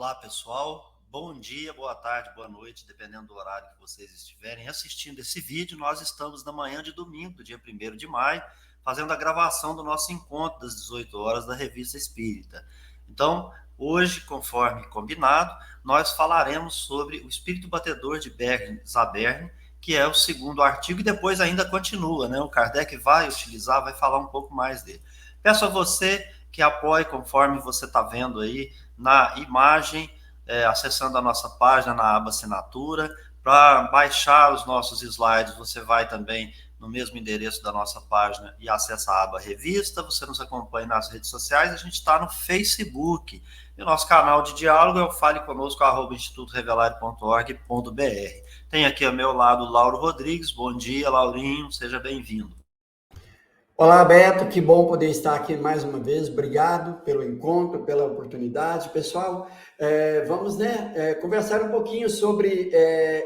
Olá, pessoal. Bom dia, boa tarde, boa noite, dependendo do horário que vocês estiverem assistindo esse vídeo. Nós estamos na manhã de domingo, dia 1º de maio, fazendo a gravação do nosso encontro das 18 horas da Revista Espírita. Então, hoje, conforme combinado, nós falaremos sobre o espírito batedor de Bergnes-Zabern, que é o segundo artigo, e depois ainda continua, né? O Kardec vai utilizar, vai falar um pouco mais dele. Peço a você que apoie, conforme você está vendo aí na imagem, acessando a nossa página na aba assinatura. Para baixar os nossos slides, você vai também no mesmo endereço da nossa página e acessa a aba revista. Você nos acompanha nas redes sociais, a gente está no Facebook. E o nosso canal de diálogo é o faleconosco@institutorevelario.org.br. Tem aqui ao meu lado o Lauro Rodrigues. Bom dia, Laurinho, seja bem-vindo. Olá, Beto, que bom poder estar aqui mais uma vez. Obrigado pelo encontro, pela oportunidade. Pessoal, vamos conversar um pouquinho sobre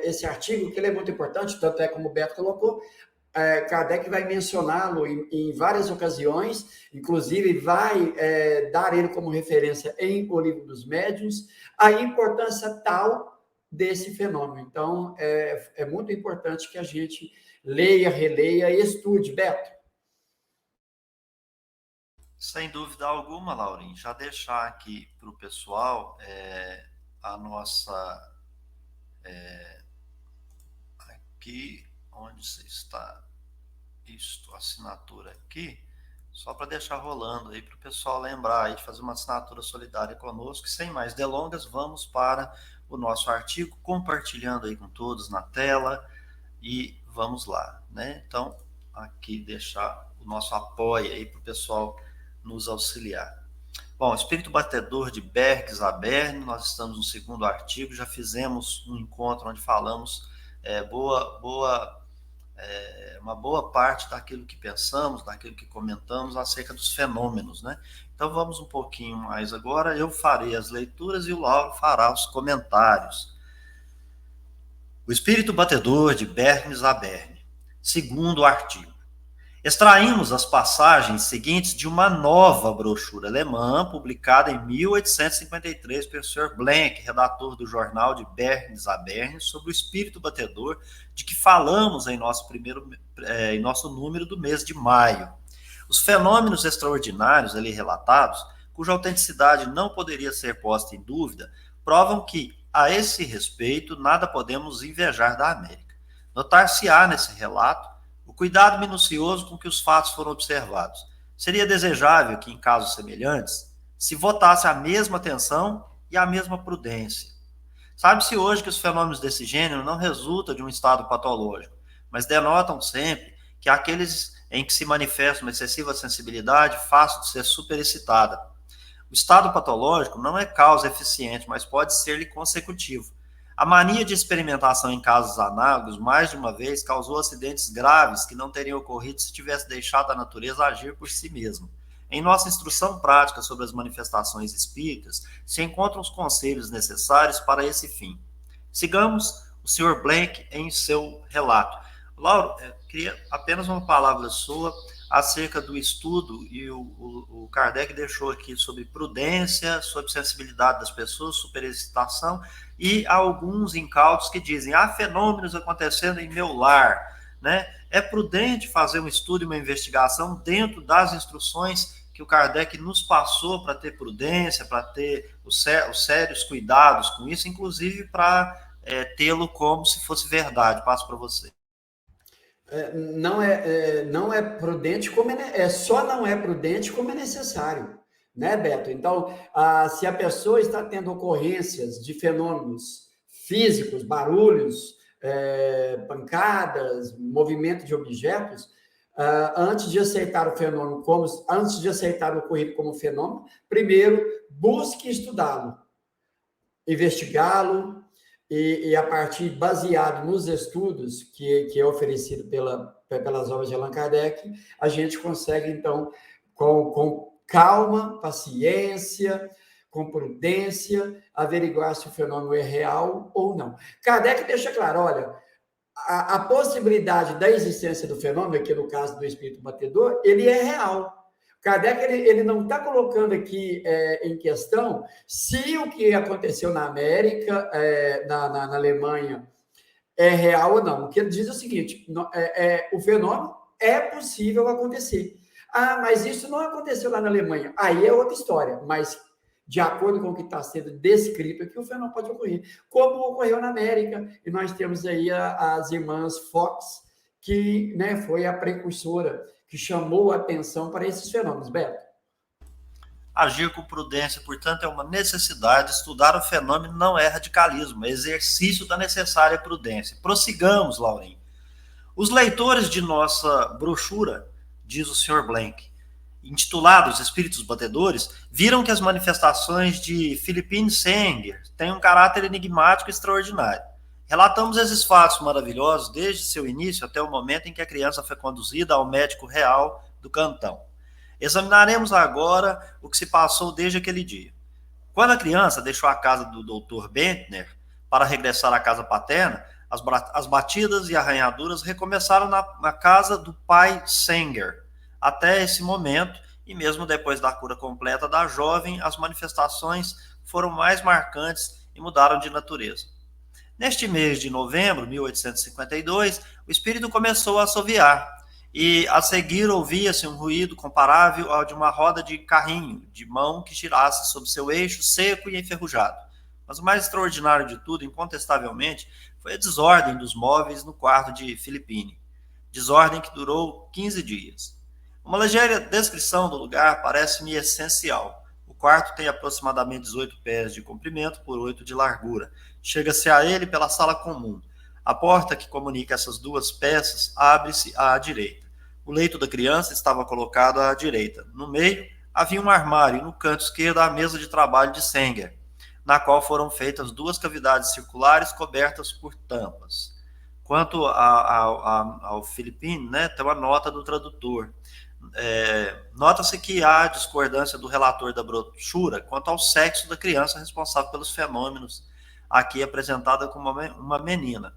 esse artigo, que ele é muito importante, tanto é como o Beto colocou. Kardec vai mencioná-lo em várias ocasiões, inclusive vai dar ele como referência em O Livro dos Médiuns, a importância tal desse fenômeno. Então, é muito importante que a gente leia, releia e estude. Beto? Sem dúvida alguma, Laurinho, já deixar aqui para o pessoal a nossa... aqui, onde você está, isto, assinatura aqui, só para deixar rolando aí para o pessoal lembrar aí de fazer uma assinatura solidária conosco. Sem mais delongas, vamos para o nosso artigo, compartilhando aí com todos na tela e vamos lá, né? Então, aqui deixar o nosso apoio aí para o pessoal nos auxiliar. Bom, espírito batedor de Bergnes-Zabern, nós estamos no segundo artigo, já fizemos um encontro onde falamos uma boa parte daquilo que pensamos, daquilo que comentamos acerca dos fenômenos, né? Então vamos um pouquinho mais agora, eu farei as leituras e o Lauro fará os comentários. O espírito batedor de Bergnes-Zabern, segundo artigo. Extraímos as passagens seguintes de uma nova brochura alemã, publicada em 1853 pelo Sr. Blank, redator do jornal de Bergnes-Zabern, sobre o espírito batedor, de que falamos em nosso número do mês de maio. Os fenômenos extraordinários ali relatados, cuja autenticidade não poderia ser posta em dúvida, provam que, a esse respeito, nada podemos invejar da América. Notar-se-á nesse relato o cuidado minucioso com que os fatos foram observados. Seria desejável que, em casos semelhantes, se votasse a mesma atenção e a mesma prudência. Sabe-se hoje que os fenômenos desse gênero não resultam de um estado patológico, mas denotam sempre que aqueles em que se manifesta uma excessiva sensibilidade fácil de ser superexcitada. O estado patológico não é causa eficiente, mas pode ser-lhe consecutivo. A mania de experimentação em casos análogos, mais de uma vez, causou acidentes graves que não teriam ocorrido se tivesse deixado a natureza agir por si mesma. Em nossa instrução prática sobre as manifestações espíritas, se encontram os conselhos necessários para esse fim. Sigamos o Sr. Blank em seu relato. Lauro, queria apenas uma palavra sua acerca do estudo, e o Kardec deixou aqui sobre prudência, sobre sensibilidade das pessoas, superexcitação, e alguns incautos que dizem, há fenômenos acontecendo em meu lar, né? É prudente fazer um estudo e uma investigação dentro das instruções que o Kardec nos passou para ter prudência, para ter os sérios cuidados com isso, inclusive para tê-lo como se fosse verdade. Passo para você. Não é prudente como só não é prudente como é necessário, né, Beto? Então, se a pessoa está tendo ocorrências de fenômenos físicos, barulhos, pancadas, movimento de objetos, antes de aceitar o fenômeno antes de aceitar o ocorrido como fenômeno, primeiro busque estudá-lo, investigá-lo, e a partir, baseado nos estudos que é oferecido pelas obras de Allan Kardec, a gente consegue, então, com calma, paciência, com prudência, averiguar se o fenômeno é real ou não. Kardec deixa claro, olha, a possibilidade da existência do fenômeno, aqui no caso do espírito batedor, ele é real. Kardec ele não está colocando aqui em questão se o que aconteceu na América, na Alemanha, é real ou não. O que ele diz é o seguinte: o fenômeno é possível acontecer. Ah, mas isso não aconteceu lá na Alemanha. Aí é outra história, mas de acordo com o que está sendo descrito aqui, o fenômeno pode ocorrer, como ocorreu na América, e nós temos aí as irmãs Fox, que, né, foi a precursora, que chamou a atenção para esses fenômenos. Beto? Agir com prudência, portanto, é uma necessidade. Estudar o fenômeno não é radicalismo, é exercício da necessária prudência. Prossigamos, Laurinho. Os leitores de nossa brochura, diz o Sr. Blank, intitulada Os Espíritos Batedores, viram que as manifestações de Philippine Sanger têm um caráter enigmático e extraordinário. Relatamos esses fatos maravilhosos desde seu início até o momento em que a criança foi conduzida ao médico real do cantão. Examinaremos agora o que se passou desde aquele dia. Quando a criança deixou a casa do Dr. Bentner para regressar à casa paterna, as batidas e arranhaduras recomeçaram na casa do pai Sanger. Até esse momento, e mesmo depois da cura completa da jovem, as manifestações foram mais marcantes e mudaram de natureza. Neste mês de novembro de 1852, o espírito começou a assoviar, e a seguir ouvia-se um ruído comparável ao de uma roda de carrinho de mão que girasse sob seu eixo seco e enferrujado. Mas o mais extraordinário de tudo, incontestavelmente, foi a desordem dos móveis no quarto de Philippine. Desordem que durou 15 dias. Uma ligeira descrição do lugar parece-me essencial. O quarto tem aproximadamente 18 pés de comprimento por 8 de largura. Chega-se a ele pela sala comum. A porta que comunica essas duas peças abre-se à direita. O leito da criança estava colocado à direita. No meio, havia um armário e no canto esquerdo a mesa de trabalho de Sanger, na qual foram feitas duas cavidades circulares cobertas por tampas. Quanto ao Philippine, né, tem uma nota do tradutor. Nota-se que há discordância do relator da brochura quanto ao sexo da criança responsável pelos fenômenos, aqui apresentada como uma menina,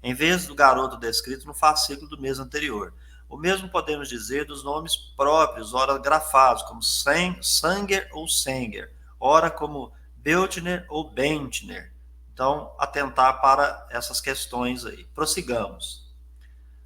em vez do garoto descrito no fascículo do mês anterior. O mesmo podemos dizer dos nomes próprios, ora grafados, como Sanger ou Sanger, ora como Beltner ou Bentner. Então, atentar para essas questões aí. Prossigamos.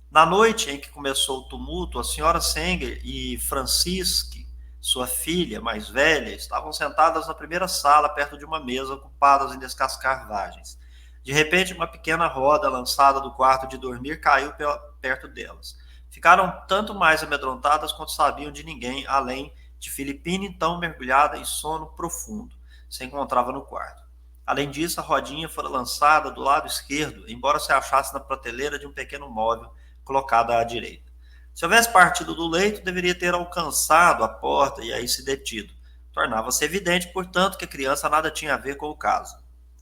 Na noite em que começou o tumulto, a senhora Sanger e Francisque, sua filha mais velha, estavam sentadas na primeira sala, perto de uma mesa, ocupadas em descascar vagens. De repente, uma pequena roda lançada do quarto de dormir caiu perto delas. Ficaram tanto mais amedrontadas quanto sabiam de ninguém, além de Philippine, então mergulhada em sono profundo, se encontrava no quarto. Além disso, a rodinha fora lançada do lado esquerdo, embora se achasse na prateleira de um pequeno móvel colocada à direita. Se houvesse partido do leito, deveria ter alcançado a porta e aí se detido. Tornava-se evidente, portanto, que a criança nada tinha a ver com o caso.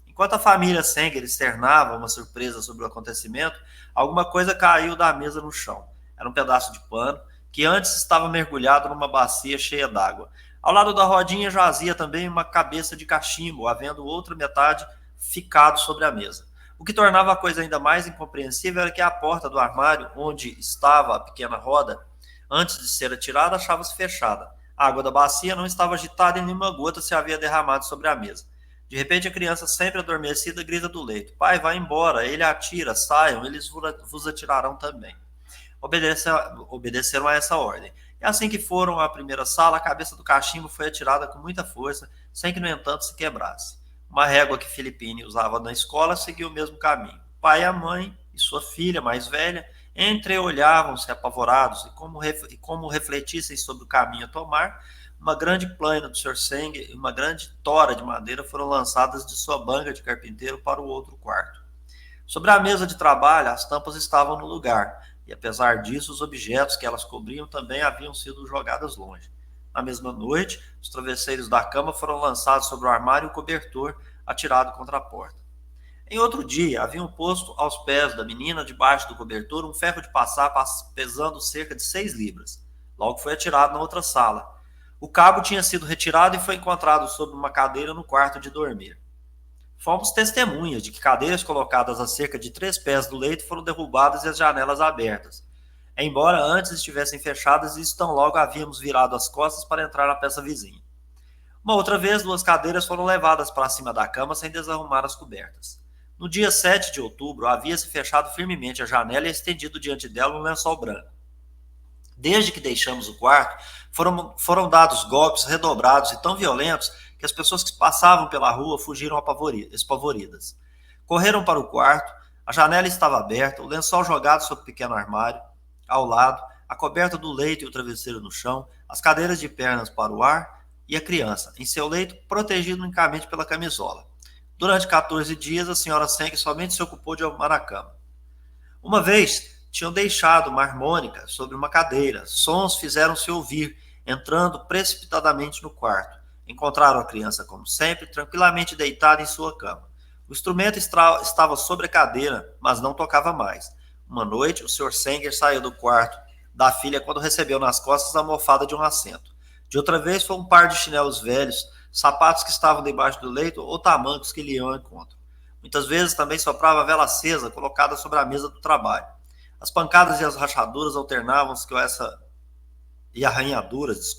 Enquanto a família Sanger externava uma surpresa sobre o acontecimento, alguma coisa caiu da mesa no chão. Era um pedaço de pano que antes estava mergulhado numa bacia cheia d'água. Ao lado da rodinha jazia também uma cabeça de cachimbo, havendo outra metade ficado sobre a mesa. O que tornava a coisa ainda mais incompreensível era que a porta do armário, onde estava a pequena roda, antes de ser atirada, achava-se fechada. A água da bacia não estava agitada e nenhuma gota se havia derramado sobre a mesa. De repente, a criança, sempre adormecida, grita do leito: "Pai, vá embora, ele atira, saiam, eles vos atirarão também." Obedeceram a essa ordem. E assim que foram à primeira sala, a cabeça do cachimbo foi atirada com muita força, sem que, no entanto, se quebrasse. Uma régua que Philippine usava na escola seguiu o mesmo caminho. O pai, a mãe e sua filha mais velha entreolhavam-se apavorados e como refletissem sobre o caminho a tomar, uma grande plana do Sr. Sanger e uma grande tora de madeira foram lançadas de sua banca de carpinteiro para o outro quarto. Sobre a mesa de trabalho, as tampas estavam no lugar, e apesar disso, os objetos que elas cobriam também haviam sido jogados longe. Na mesma noite, os travesseiros da cama foram lançados sobre o armário e o cobertor atirado contra a porta. Em outro dia, haviam posto aos pés da menina, debaixo do cobertor, um ferro de passar pesando cerca de 6 libras. Logo foi atirado na outra sala. O cabo tinha sido retirado e foi encontrado sobre uma cadeira no quarto de dormir. Fomos testemunhas de que cadeiras colocadas a cerca de 3 pés do leito foram derrubadas e as janelas abertas. embora antes estivessem fechadas e tão logo havíamos virado as costas para entrar na peça vizinha. Uma outra vez, 2 cadeiras foram levadas para cima da cama sem desarrumar as cobertas. No dia 7 de outubro, havia-se fechado firmemente a janela e estendido diante dela um lençol branco. Desde que deixamos o quarto, foram dados golpes redobrados e tão violentos que as pessoas que passavam pela rua fugiram espavoridas. Correram para o quarto, a janela estava aberta, o lençol jogado sobre o pequeno armário, ao lado, a coberta do leito e o travesseiro no chão, as cadeiras de pernas para o ar e a criança, em seu leito, protegido unicamente pela camisola. Durante 14 dias, a senhora Senck somente se ocupou de arrumar a cama. Uma vez, tinham deixado uma harmônica sobre uma cadeira. Sons fizeram-se ouvir, entrando precipitadamente no quarto. Encontraram a criança, como sempre, tranquilamente deitada em sua cama. O instrumento estava sobre a cadeira, mas não tocava mais. Uma noite, o Sr. Sanger saiu do quarto da filha quando recebeu nas costas a almofada de um assento. De outra vez, foi um par de chinelos velhos, sapatos que estavam debaixo do leito ou tamancos que lhe iam ao encontro. Muitas vezes também soprava a vela acesa colocada sobre a mesa do trabalho. As pancadas e as rachaduras alternavam-se com essa... e arranhaduras,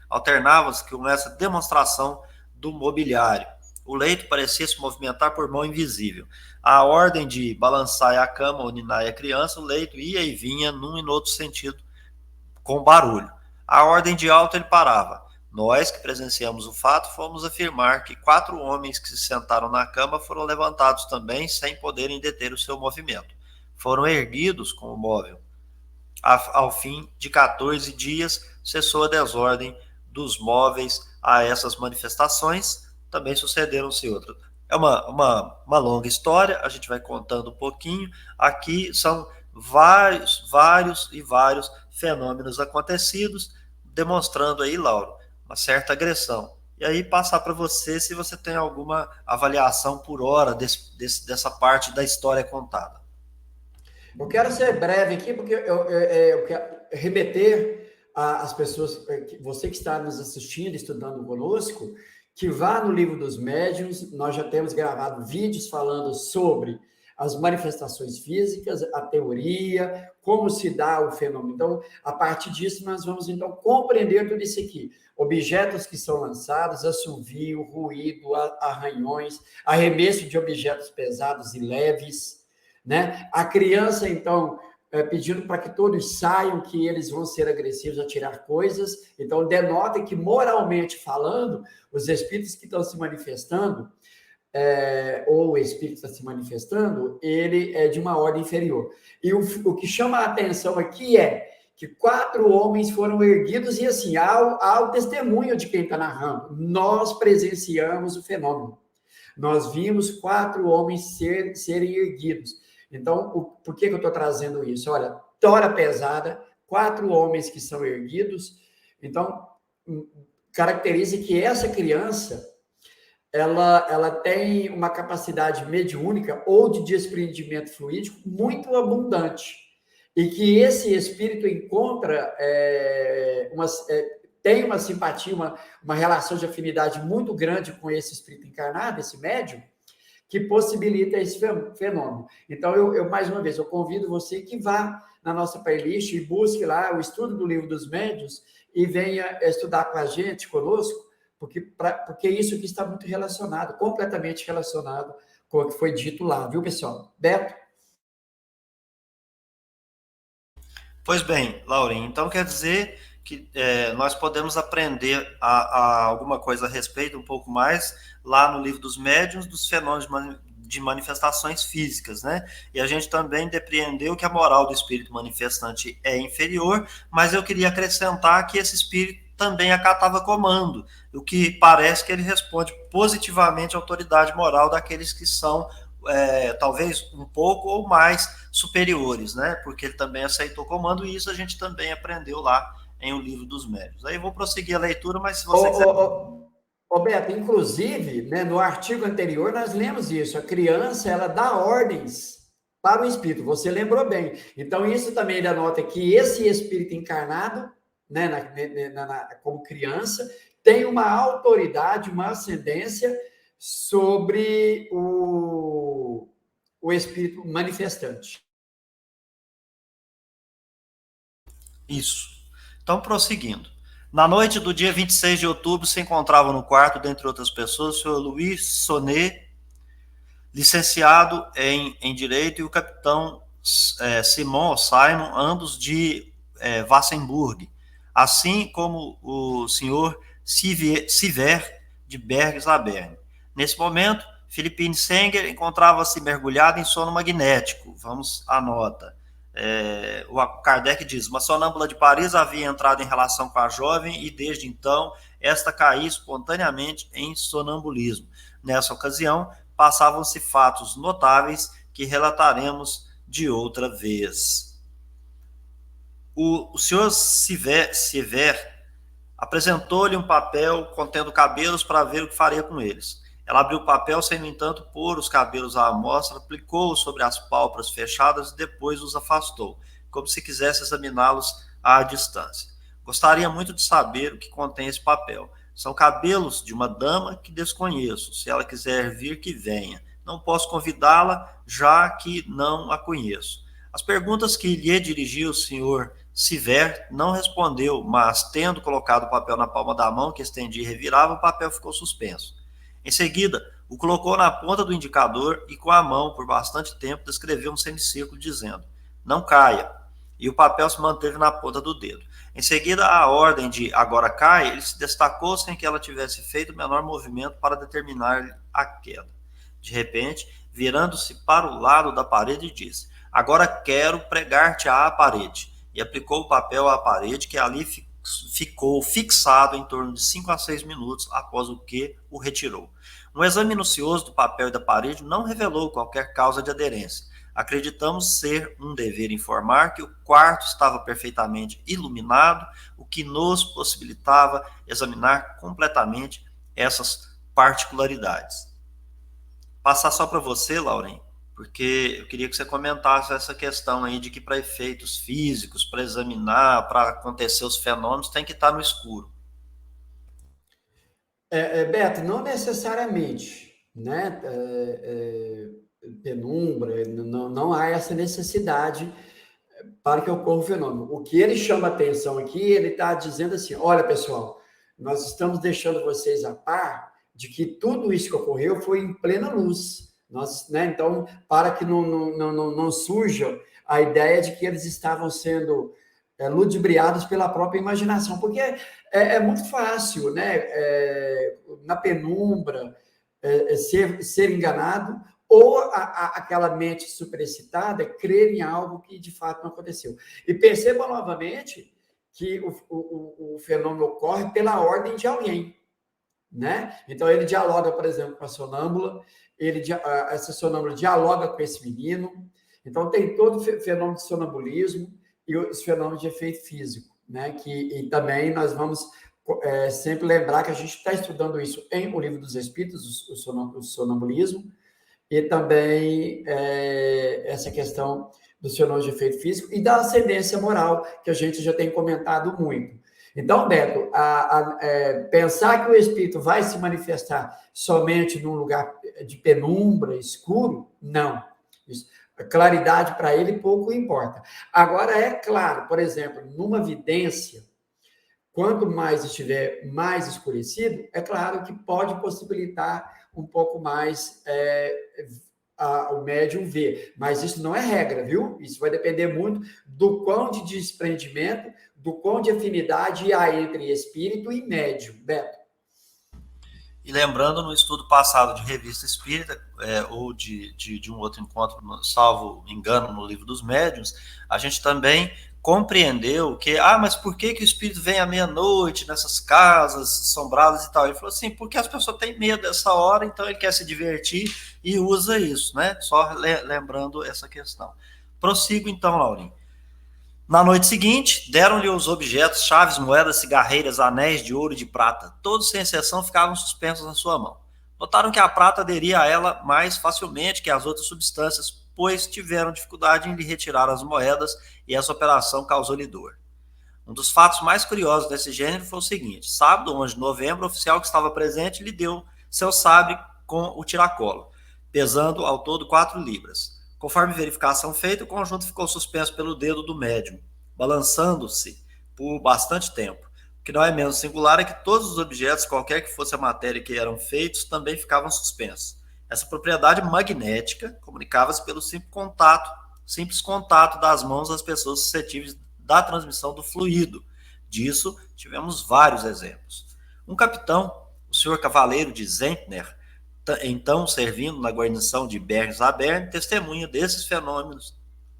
alternavam-se com essa demonstração do mobiliário. O leito parecia se movimentar por mão invisível. A ordem de balançar a cama ou ninar a criança, o leito ia e vinha num e no outro sentido, com barulho. A ordem de alto ele parava. Nós, que presenciamos o fato, fomos afirmar que 4 homens que se sentaram na cama foram levantados também, sem poderem deter o seu movimento. Foram erguidos com o móvel. Ao fim de 14 dias, cessou a desordem dos móveis a essas manifestações. Também sucederam-se outras. É uma longa história, a gente vai contando um pouquinho. Aqui são vários fenômenos acontecidos, demonstrando aí, Lauro, uma certa agressão. E aí passar para você se você tem alguma avaliação por hora dessa parte da história contada. Eu quero ser breve aqui, porque eu quero remeter às pessoas, você que está nos assistindo, estudando conosco, que vá no Livro dos Médiuns. Nós já temos gravado vídeos falando sobre as manifestações físicas, a teoria, como se dá o fenômeno. Então, a partir disso, nós vamos, então, compreender tudo isso aqui. Objetos que são lançados, assovio, ruído, arranhões, arremesso de objetos pesados e leves, né? A criança, então, pedindo para que todos saiam, que eles vão ser agressivos a tirar coisas. Então, denota que, moralmente falando, os espíritos que estão se manifestando, ou o espírito está se manifestando, ele é de uma ordem inferior. E o que chama a atenção aqui é que 4 homens foram erguidos, e assim, há o testemunho de quem está narrando. Nós presenciamos o fenômeno. Nós vimos 4 homens serem erguidos. Então, por que eu estou trazendo isso? Olha, tora pesada, 4 homens que são erguidos. Então, caracteriza que essa criança, ela tem uma capacidade mediúnica ou de desprendimento fluídico muito abundante. E que esse espírito encontra, tem uma simpatia, uma relação de afinidade muito grande com esse espírito encarnado, esse médium, que possibilita esse fenômeno. Então, eu mais uma vez, eu convido você que vá na nossa playlist e busque lá o estudo do Livro dos Médiuns e venha estudar com a gente, conosco, porque isso aqui está muito relacionado, completamente relacionado com o que foi dito lá, viu, pessoal? Beto? Pois bem, Laurinho, então quer dizer que nós podemos aprender a alguma coisa a respeito, um pouco mais, lá no Livro dos Médiuns, dos fenômenos de manifestações físicas, né? E a gente também depreendeu que a moral do espírito manifestante é inferior, mas eu queria acrescentar que esse espírito também acatava comando, o que parece que ele responde positivamente à autoridade moral daqueles que são talvez um pouco ou mais superiores, né? Porque ele também aceitou o comando, e isso a gente também aprendeu lá em O Livro dos Médiuns. Aí eu vou prosseguir a leitura, mas se você quiser... Beto, inclusive, né, no artigo anterior nós lemos isso, a criança, ela dá ordens para o espírito, você lembrou bem. Então, isso também denota que esse espírito encarnado, né, como criança, tem uma autoridade, uma ascendência sobre o espírito manifestante. Isso. Então, prosseguindo. Na noite do dia 26 de outubro, se encontravam no quarto, dentre outras pessoas, o senhor Louis Sonnet, licenciado em Direito, e o capitão Simon, ambos de Wassenburg, assim como o senhor Siver, de Bergs-Laberne. Nesse momento, Philippine Senger encontrava-se mergulhado em sono magnético. Vamos à nota. O Kardec diz: uma sonâmbula de Paris havia entrado em relação com a jovem e, desde então, esta caía espontaneamente em sonambulismo. Nessa ocasião, passavam-se fatos notáveis que relataremos de outra vez. O senhor Siver apresentou-lhe um papel contendo cabelos para ver o que faria com eles. Ela abriu o papel sem, no entanto, pôr os cabelos à amostra, aplicou-os sobre as pálpebras fechadas e depois os afastou, como se quisesse examiná-los à distância. Gostaria muito de saber o que contém esse papel. São cabelos de uma dama que desconheço. Se ela quiser vir, que venha. Não posso convidá-la, já que não a conheço. As perguntas que lhe dirigiu o senhor Siver não respondeu, mas, tendo colocado o papel na palma da mão, que estendia e revirava, o papel ficou suspenso. Em seguida, o colocou na ponta do indicador e, com a mão, por bastante tempo, descreveu um semicírculo, dizendo: não caia. E o papel se manteve na ponta do dedo. Em seguida, a ordem de agora cai, ele se destacou sem que ela tivesse feito o menor movimento para determinar a queda. De repente, virando-se para o lado da parede, disse: agora quero pregar-te à parede. E aplicou o papel à parede, que ali ficou fixado em torno de 5 a 6 minutos, após o que o retirou. Um exame minucioso do papel e da parede não revelou qualquer causa de aderência. Acreditamos ser um dever informar que o quarto estava perfeitamente iluminado, o que nos possibilitava examinar completamente essas particularidades. Passar só para você, Lauren, porque eu queria que você comentasse essa questão aí de que para efeitos físicos, para examinar, para acontecer os fenômenos, tem que estar no escuro. Beto, não necessariamente, né? Penumbra, não há essa necessidade para que ocorra o fenômeno. O que ele chama atenção aqui, ele está dizendo assim: olha, pessoal, nós estamos deixando vocês a par de que tudo isso que ocorreu foi em plena luz. Né? Então, para que não surja a ideia de que eles estavam sendo ludibriados pela própria imaginação, porque é muito fácil, né? Na penumbra, ser enganado, ou aquela mente superexcitada crer em algo que de fato não aconteceu. E perceba novamente que o fenômeno ocorre pela ordem de alguém, né? Então ele dialoga, por exemplo, com a sonâmbula, essa sonâmbula dialoga com esse menino. Então tem todo o fenômeno de sonambulismo e os fenômenos de efeito físico, né? E também nós vamos sempre lembrar que a gente está estudando isso em O Livro dos Espíritos, o sonambulismo, e também essa questão dos fenômenos de efeito físico e da ascendência moral, que a gente já tem comentado muito. Então, Beto, pensar que o espírito vai se manifestar somente num lugar de penumbra, escuro, não. Claridade para ele pouco importa. Agora, é claro, por exemplo, numa vidência, quanto mais estiver mais escurecido, é claro que pode possibilitar um pouco mais o médium ver. Mas isso não é regra, viu? Isso vai depender muito do quão de desprendimento, do quão de afinidade há entre espírito e médium, Beto. E lembrando, no estudo passado de Revista Espírita, ou de um outro encontro, salvo engano, no Livro dos Médiuns, a gente também compreendeu que, mas por que o espírito vem à meia-noite nessas casas assombradas e tal? Ele falou assim, porque as pessoas têm medo dessa hora, então ele quer se divertir e usa isso, né? Só lembrando essa questão. Prossigo então, Laurinho. Na noite seguinte, deram-lhe os objetos, chaves, moedas, cigarreiras, anéis de ouro e de prata. Todos, sem exceção, ficavam suspensos na sua mão. Notaram que a prata aderia a ela mais facilmente que as outras substâncias, pois tiveram dificuldade em lhe retirar as moedas e essa operação causou-lhe dor. Um dos fatos mais curiosos desse gênero foi o seguinte: sábado, 11 de novembro, o oficial que estava presente lhe deu seu sabre com o tiracolo, pesando ao todo 4 libras. Conforme verificação feita, o conjunto ficou suspenso pelo dedo do médium, balançando-se por bastante tempo. O que não é menos singular é que todos os objetos, qualquer que fosse a matéria que eram feitos, também ficavam suspensos. Essa propriedade magnética comunicava-se pelo simples contato das mãos das pessoas suscetíveis da transmissão do fluido. Disso, tivemos vários exemplos. Um capitão, o senhor Cavaleiro de Zentner, então servindo na guarnição de Berns-Zabern, testemunha desses fenômenos,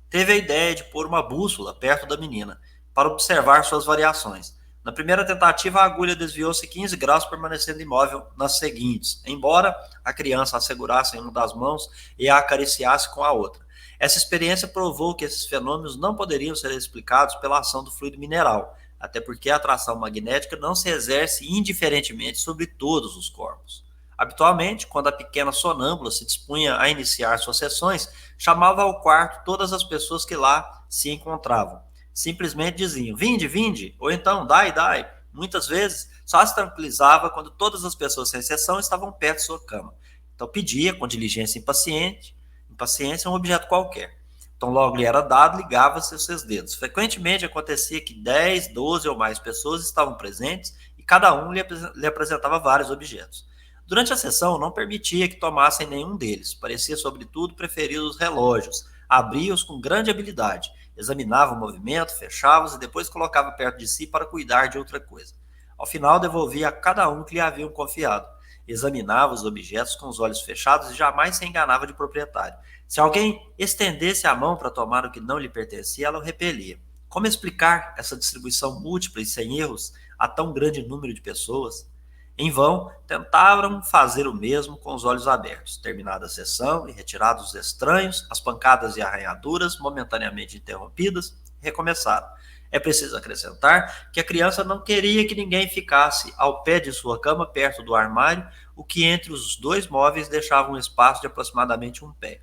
teve a ideia de pôr uma bússola perto da menina, para observar suas variações. Na primeira tentativa, a agulha desviou-se 15 graus, permanecendo imóvel nas seguintes, embora a criança a segurasse em uma das mãos e a acariciasse com a outra. Essa experiência provou que esses fenômenos não poderiam ser explicados pela ação do fluido mineral, até porque a atração magnética não se exerce indiferentemente sobre todos os corpos. Habitualmente, quando a pequena sonâmbula se dispunha a iniciar suas sessões, chamava ao quarto todas as pessoas que lá se encontravam. Simplesmente diziam, vinde, vinde, ou então, dai, dai. Muitas vezes, só se tranquilizava quando todas as pessoas, sem exceção, estavam perto de sua cama. Então, pedia, com diligência impaciência, um objeto qualquer. Então, logo lhe era dado, ligava-se os seus dedos. Frequentemente, acontecia que 10, 12 ou mais pessoas estavam presentes e cada um lhe apresentava vários objetos. Durante a sessão, não permitia que tomassem nenhum deles. Parecia, sobretudo, preferir os relógios. Abria-os com grande habilidade. Examinava o movimento, fechava-os e depois colocava perto de si para cuidar de outra coisa. Ao final, devolvia a cada um que lhe haviam confiado. Examinava os objetos com os olhos fechados e jamais se enganava de proprietário. Se alguém estendesse a mão para tomar o que não lhe pertencia, ela o repelia. Como explicar essa distribuição múltipla e sem erros a tão grande número de pessoas? Em vão, tentaram fazer o mesmo com os olhos abertos. Terminada a sessão e retirados os estranhos, as pancadas e arranhaduras, momentaneamente interrompidas, recomeçaram. É preciso acrescentar que a criança não queria que ninguém ficasse ao pé de sua cama, perto do armário, o que entre os dois móveis deixava um espaço de aproximadamente um pé.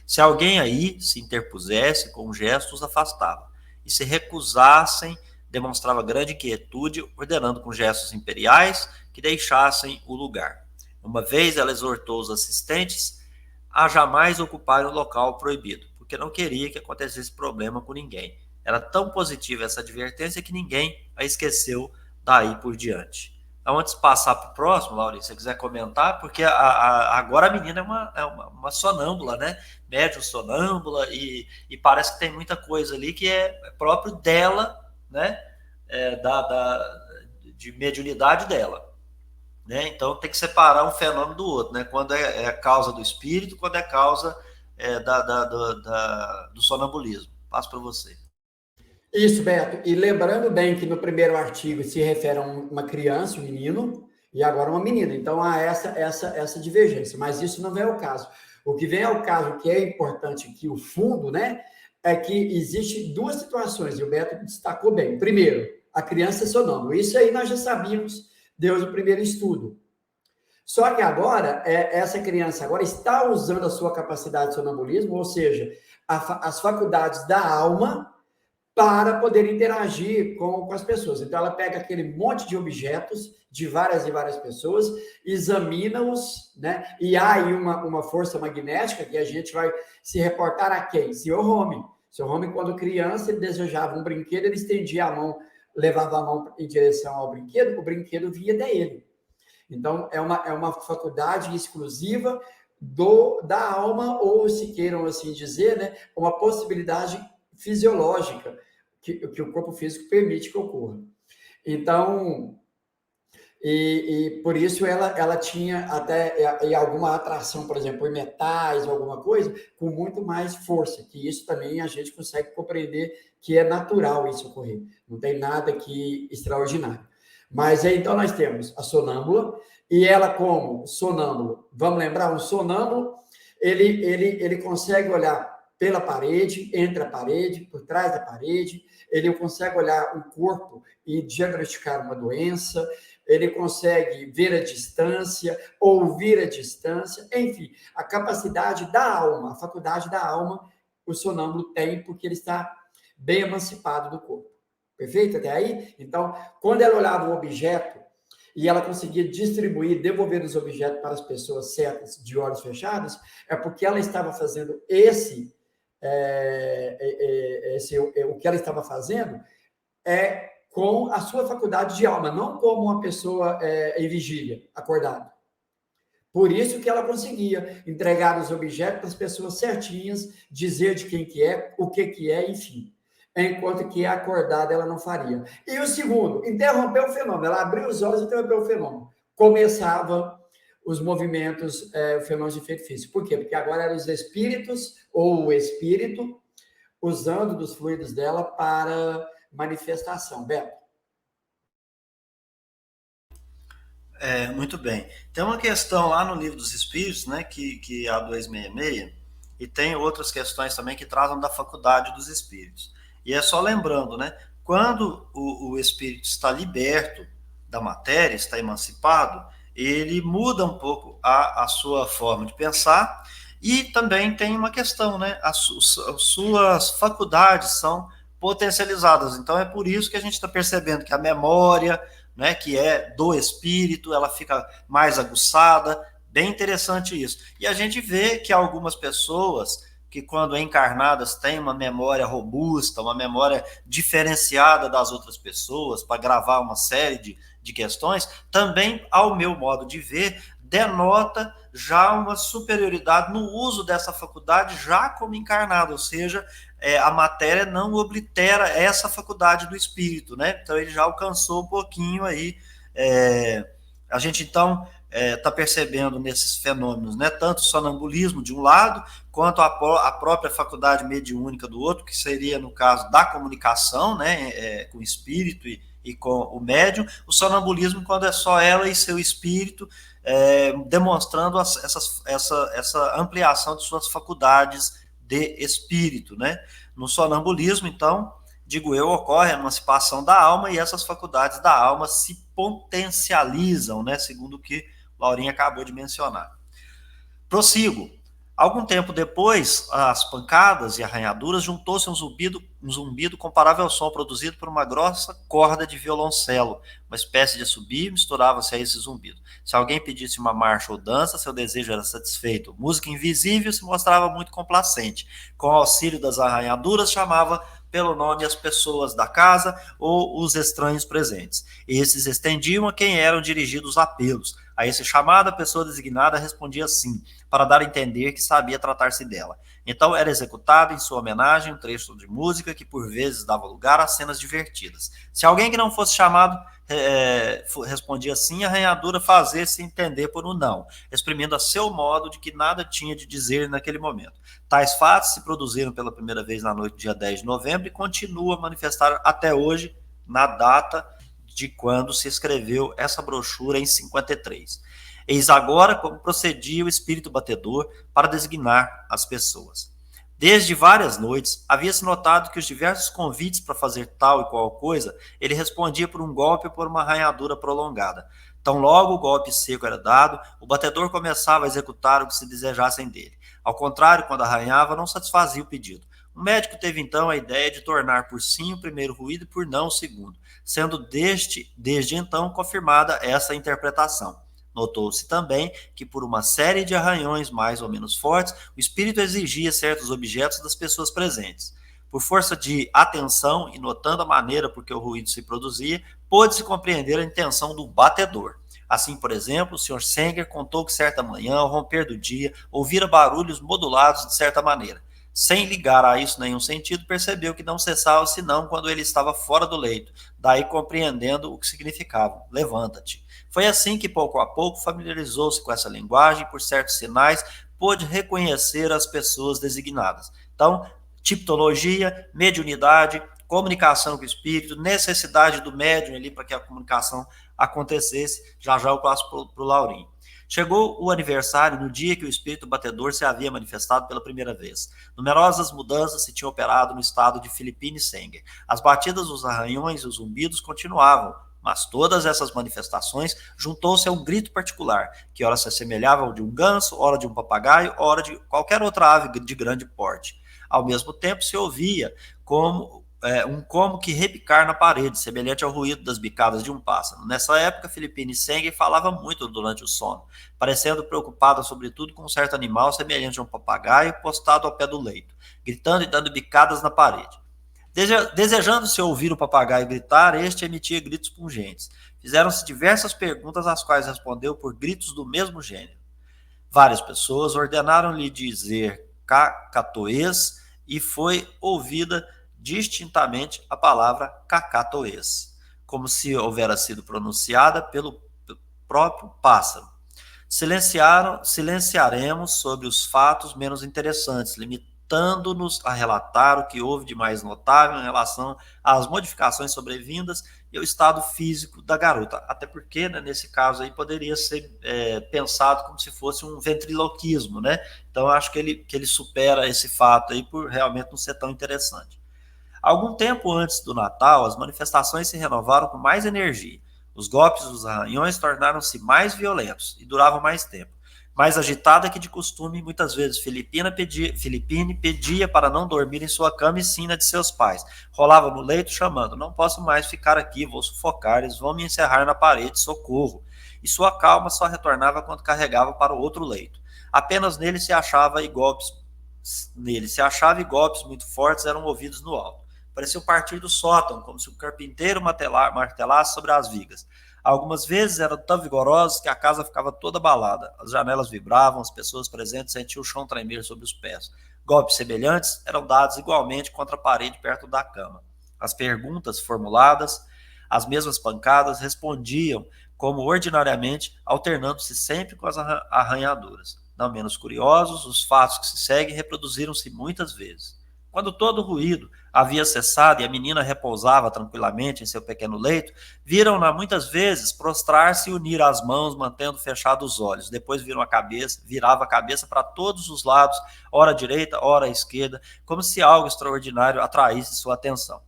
Se alguém aí se interpusesse, com um gesto os afastava. E se recusassem, demonstrava grande inquietude, ordenando com gestos imperiais que deixassem o lugar. Uma vez ela exortou os assistentes a jamais ocuparem o local proibido, porque não queria que acontecesse problema com ninguém. Era tão positiva essa advertência que ninguém a esqueceu daí por diante. Então, antes de passar para o próximo, Laurinha, se você quiser comentar, porque agora a menina é uma sonâmbula, né? Médium sonâmbula, e parece que tem muita coisa ali que é próprio dela, né? De mediunidade dela. Né? Então tem que separar um fenômeno do outro, né? Quando é causa do espírito, quando é causa do sonambulismo. Passo para você. Isso, Beto. E lembrando bem que no primeiro artigo se refere a uma criança, um menino, e agora uma menina. Então há essa divergência, mas isso não vem ao caso. O que vem ao caso, que é importante aqui, o fundo, né? É que existe duas situações, e o Beto destacou bem. Primeiro, a criança é sonâmbula. Isso aí nós já sabíamos desde o primeiro estudo. Só que agora, essa criança agora está usando a sua capacidade de sonambulismo, ou seja, as faculdades da alma para poder interagir com as pessoas. Então, ela pega aquele monte de objetos de várias e várias pessoas, examina-os, né? E há aí uma força magnética que a gente vai se reportar a quem? Sr. Home. Sr. Home, quando criança, ele desejava um brinquedo, ele estendia a mão, levava a mão em direção ao brinquedo, o brinquedo vinha até ele. Então, é uma faculdade exclusiva da alma, ou, se queiram assim dizer, né, uma possibilidade fisiológica que o corpo físico permite que ocorra. Então, e por isso ela tinha até alguma atração, por exemplo, por metais ou alguma coisa, com muito mais força, que isso também a gente consegue compreender que é natural isso ocorrer. Não tem nada aqui extraordinário. Mas aí, então, nós temos a sonâmbula, e ela como sonâmbulo, vamos lembrar, um sonâmbulo, ele consegue olhar pela parede, entre a parede, por trás da parede, ele consegue olhar o corpo e diagnosticar uma doença, ele consegue ver a distância, ouvir a distância, enfim, a capacidade da alma, a faculdade da alma, o sonâmbulo tem, porque ele está bem emancipado do corpo. Perfeito até aí? Então, quando ela olhava o objeto e ela conseguia distribuir, devolver os objetos para as pessoas certas, de olhos fechados, é porque ela estava fazendo o que ela estava fazendo é com a sua faculdade de alma, não como uma pessoa em vigília, acordada. Por isso que ela conseguia entregar os objetos para as pessoas certinhas, dizer de quem que é, o que é, enfim. Enquanto que acordada ela não faria. E o segundo, interrompeu o fenômeno. Ela abriu os olhos e interrompeu o fenômeno. Começava os movimentos, o fenômeno de efeito físico. Por quê? Porque agora eram os espíritos, ou o espírito, usando dos fluidos dela para manifestação. Beto? Muito bem. Tem uma questão lá no Livro dos Espíritos, né, que é a 266, e tem outras questões também que tratam da faculdade dos espíritos. E é só lembrando, né, quando o espírito está liberto da matéria, está emancipado, ele muda um pouco a sua forma de pensar, e também tem uma questão, né, as suas faculdades são potencializadas. Então é por isso que a gente está percebendo que a memória, né, que é do espírito, ela fica mais aguçada, bem interessante isso. E a gente vê que algumas pessoas que quando encarnadas têm uma memória robusta, uma memória diferenciada das outras pessoas para gravar uma série de questões, também, ao meu modo de ver, denota já uma superioridade no uso dessa faculdade já como encarnado, ou seja, a matéria não oblitera essa faculdade do espírito, né? Então ele já alcançou um pouquinho aí. A gente então está percebendo nesses fenômenos, né? Tanto o sonambulismo de um lado, quanto a própria faculdade mediúnica do outro, que seria no caso da comunicação, né? Com o espírito e com o médium. O sonambulismo quando é só ela e seu espírito, demonstrando essa ampliação de suas faculdades de espírito, né? No sonambulismo, então, digo eu, ocorre a emancipação da alma e essas faculdades da alma se potencializam, né? Segundo o que Laurinha acabou de mencionar. Prossigo. Algum tempo depois, as pancadas e arranhaduras, juntou-se um zumbido comparável ao som produzido por uma grossa corda de violoncelo. Uma espécie de assobio misturava-se a esse zumbido. Se alguém pedisse uma marcha ou dança, seu desejo era satisfeito. Música invisível se mostrava muito complacente. Com o auxílio das arranhaduras, chamava pelo nome as pessoas da casa ou os estranhos presentes. Esses estendiam a quem eram dirigidos os apelos. A esse chamado, a pessoa designada respondia sim, para dar a entender que sabia tratar-se dela. Então era executado em sua homenagem um trecho de música que por vezes dava lugar a cenas divertidas. Se alguém que não fosse chamado respondia sim, a arranhadura fazia-se entender por um não, exprimindo a seu modo de que nada tinha de dizer naquele momento. Tais fatos se produziram pela primeira vez na noite do dia 10 de novembro e continuam a manifestar até hoje, na data de quando se escreveu essa brochura em 53. Eis agora como procedia o espírito batedor para designar as pessoas. Desde várias noites, havia-se notado que os diversos convites para fazer tal e qual coisa, ele respondia por um golpe ou por uma arranhadura prolongada. Tão logo o golpe seco era dado, o batedor começava a executar o que se desejassem dele. Ao contrário, quando arranhava, não satisfazia o pedido. O médico teve então a ideia de tornar por sim o primeiro ruído e por não o segundo, sendo desde então confirmada essa interpretação. Notou-se também que, por uma série de arranhões mais ou menos fortes, o espírito exigia certos objetos das pessoas presentes. Por força de atenção e notando a maneira por que o ruído se produzia, pôde-se compreender a intenção do batedor. Assim, por exemplo, o Sr. Sanger contou que certa manhã, ao romper do dia, ouvira barulhos modulados de certa maneira. Sem ligar a isso nenhum sentido, percebeu que não cessava senão quando ele estava fora do leito, daí compreendendo o que significava. Levanta-te. Foi assim que, pouco a pouco, familiarizou-se com essa linguagem e, por certos sinais, pôde reconhecer as pessoas designadas. Então, tipologia, mediunidade, comunicação com o espírito, necessidade do médium ali para que a comunicação acontecesse. Já eu passo para o Laurinho. Chegou o aniversário no dia que o espírito batedor se havia manifestado pela primeira vez. Numerosas mudanças se tinham operado no estado de Philippine Sanger. As batidas, os arranhões e os zumbidos continuavam, mas todas essas manifestações juntou-se a um grito particular, que ora se assemelhava ao de um ganso, ora de um papagaio, ora de qualquer outra ave de grande porte. Ao mesmo tempo se ouvia como que repicar na parede, semelhante ao ruído das bicadas de um pássaro. Nessa época, Philippine Sanger falava muito durante o sono, parecendo preocupada sobretudo com um certo animal semelhante a um papagaio postado ao pé do leito, gritando e dando bicadas na parede. Desejando-se ouvir o papagaio gritar, este emitia gritos pungentes. Fizeram-se diversas perguntas, às quais respondeu por gritos do mesmo gênero. Várias pessoas ordenaram-lhe dizer cacatoês e foi ouvida distintamente a palavra cacatoês, como se houvera sido pronunciada pelo próprio pássaro. Silenciaremos sobre os fatos menos interessantes, limitando-nos a relatar o que houve de mais notável em relação às modificações sobrevindas e ao estado físico da garota. Até porque, né, nesse caso aí, poderia ser pensado como se fosse um ventriloquismo, né? Então, eu acho que ele supera esse fato aí por realmente não ser tão interessante. Algum tempo antes do Natal, as manifestações se renovaram com mais energia. Os golpes dos arranhões tornaram-se mais violentos e duravam mais tempo. Mais agitada que de costume, muitas vezes Filipine pedia para não dormir em sua cama e sim na de seus pais. Rolava no leito chamando: não posso mais ficar aqui, vou sufocar, eles vão me encerrar na parede, socorro. E sua calma só retornava quando carregava para o outro leito. Apenas nele se achava e golpes muito fortes eram ouvidos no alto. Parecia partir do sótão, como se o carpinteiro martelasse sobre as vigas. Algumas vezes eram tão vigorosos que a casa ficava toda abalada. As janelas vibravam, as pessoas presentes sentiam o chão tremer sob os pés. Golpes semelhantes eram dados igualmente contra a parede perto da cama. As perguntas formuladas, as mesmas pancadas, respondiam como ordinariamente, alternando-se sempre com as arranhaduras. Não menos curiosos, os fatos que se seguem reproduziram-se muitas vezes. Quando todo o ruído havia cessado e a menina repousava tranquilamente em seu pequeno leito, viram-na muitas vezes prostrar-se e unir as mãos, mantendo fechados os olhos. Depois virava a cabeça para todos os lados, ora à direita, ora à esquerda, como se algo extraordinário atraísse sua atenção.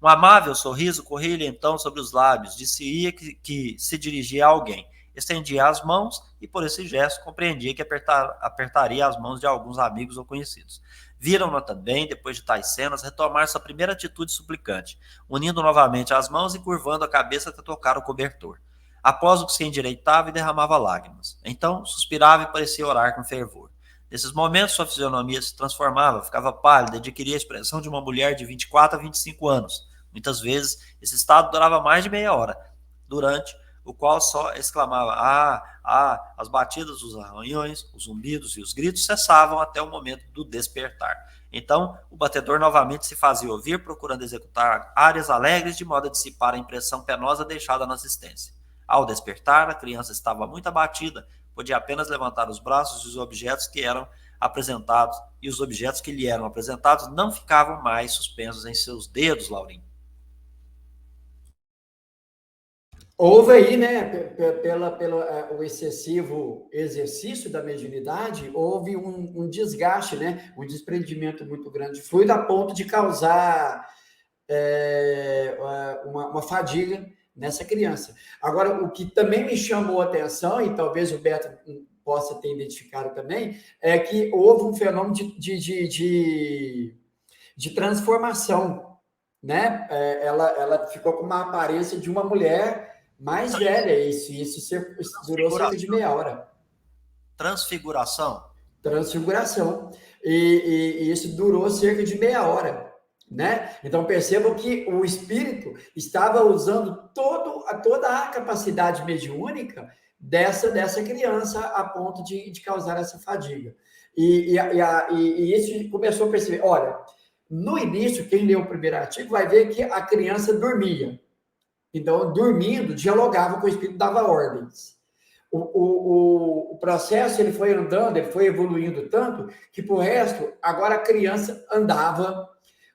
Um amável sorriso corria-lhe então sobre os lábios, disse-ia que se dirigia a alguém. Estendia as mãos e, por esse gesto, compreendia que apertaria as mãos de alguns amigos ou conhecidos. Viram-na também, depois de tais cenas, retomar sua primeira atitude suplicante, unindo novamente as mãos e curvando a cabeça até tocar o cobertor. Após o que se endireitava e derramava lágrimas. Então, suspirava e parecia orar com fervor. Nesses momentos, sua fisionomia se transformava, ficava pálida e adquiria a expressão de uma mulher de 24 a 25 anos. Muitas vezes, esse estado durava mais de meia hora, durante o qual só exclamava: as batidas dos arranhões, os zumbidos e os gritos cessavam até o momento do despertar. Então, o batedor novamente se fazia ouvir, procurando executar áreas alegres de modo a dissipar a impressão penosa deixada na assistência. Ao despertar, a criança estava muito abatida, podia apenas levantar os braços e os objetos que lhe eram apresentados não ficavam mais suspensos em seus dedos, Laurinho. Houve aí, né, pelo o excessivo exercício da mediunidade, houve um desgaste, né, um desprendimento muito grande de fluido a ponto de causar uma fadiga nessa criança. Agora, o que também me chamou a atenção, e talvez o Beto possa ter identificado também, é que houve um fenômeno de transformação, né? Ela ficou com uma aparência de uma mulher mais velha, isso durou cerca de meia hora. Transfiguração. E isso durou cerca de meia hora, né? Então percebam que o espírito estava usando toda a capacidade mediúnica dessa criança a ponto de causar essa fadiga. E isso começou a perceber, olha, no início, quem leu o primeiro artigo vai ver que a criança dormia. Então, dormindo, dialogava com o espírito, dava ordens. O processo, ele foi andando, ele foi evoluindo tanto, que, por resto, agora a criança andava,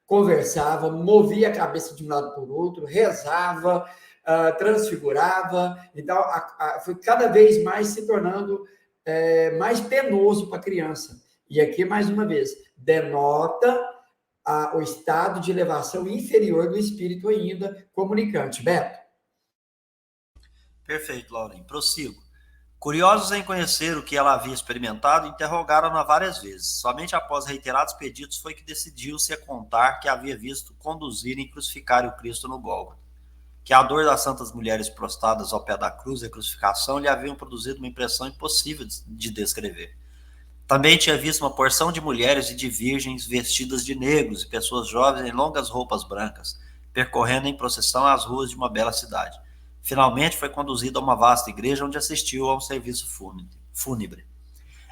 conversava, movia a cabeça de um lado para o outro, rezava, transfigurava. Então, foi cada vez mais se tornando mais penoso para a criança. E aqui, mais uma vez, denota o estado de elevação inferior do espírito ainda comunicante. Beto? Perfeito, Laurinho. Prossigo. Curiosos em conhecer o que ela havia experimentado, interrogaram-na várias vezes. Somente após reiterados pedidos foi que decidiu-se a contar que havia visto conduzirem e crucificarem o Cristo no Gólgota. Que a dor das santas mulheres prostradas ao pé da cruz e a crucificação lhe haviam produzido uma impressão impossível de descrever. Também tinha visto uma porção de mulheres e de virgens vestidas de negros e pessoas jovens em longas roupas brancas, percorrendo em procissão as ruas de uma bela cidade. Finalmente foi conduzido a uma vasta igreja onde assistiu a um serviço fúnebre.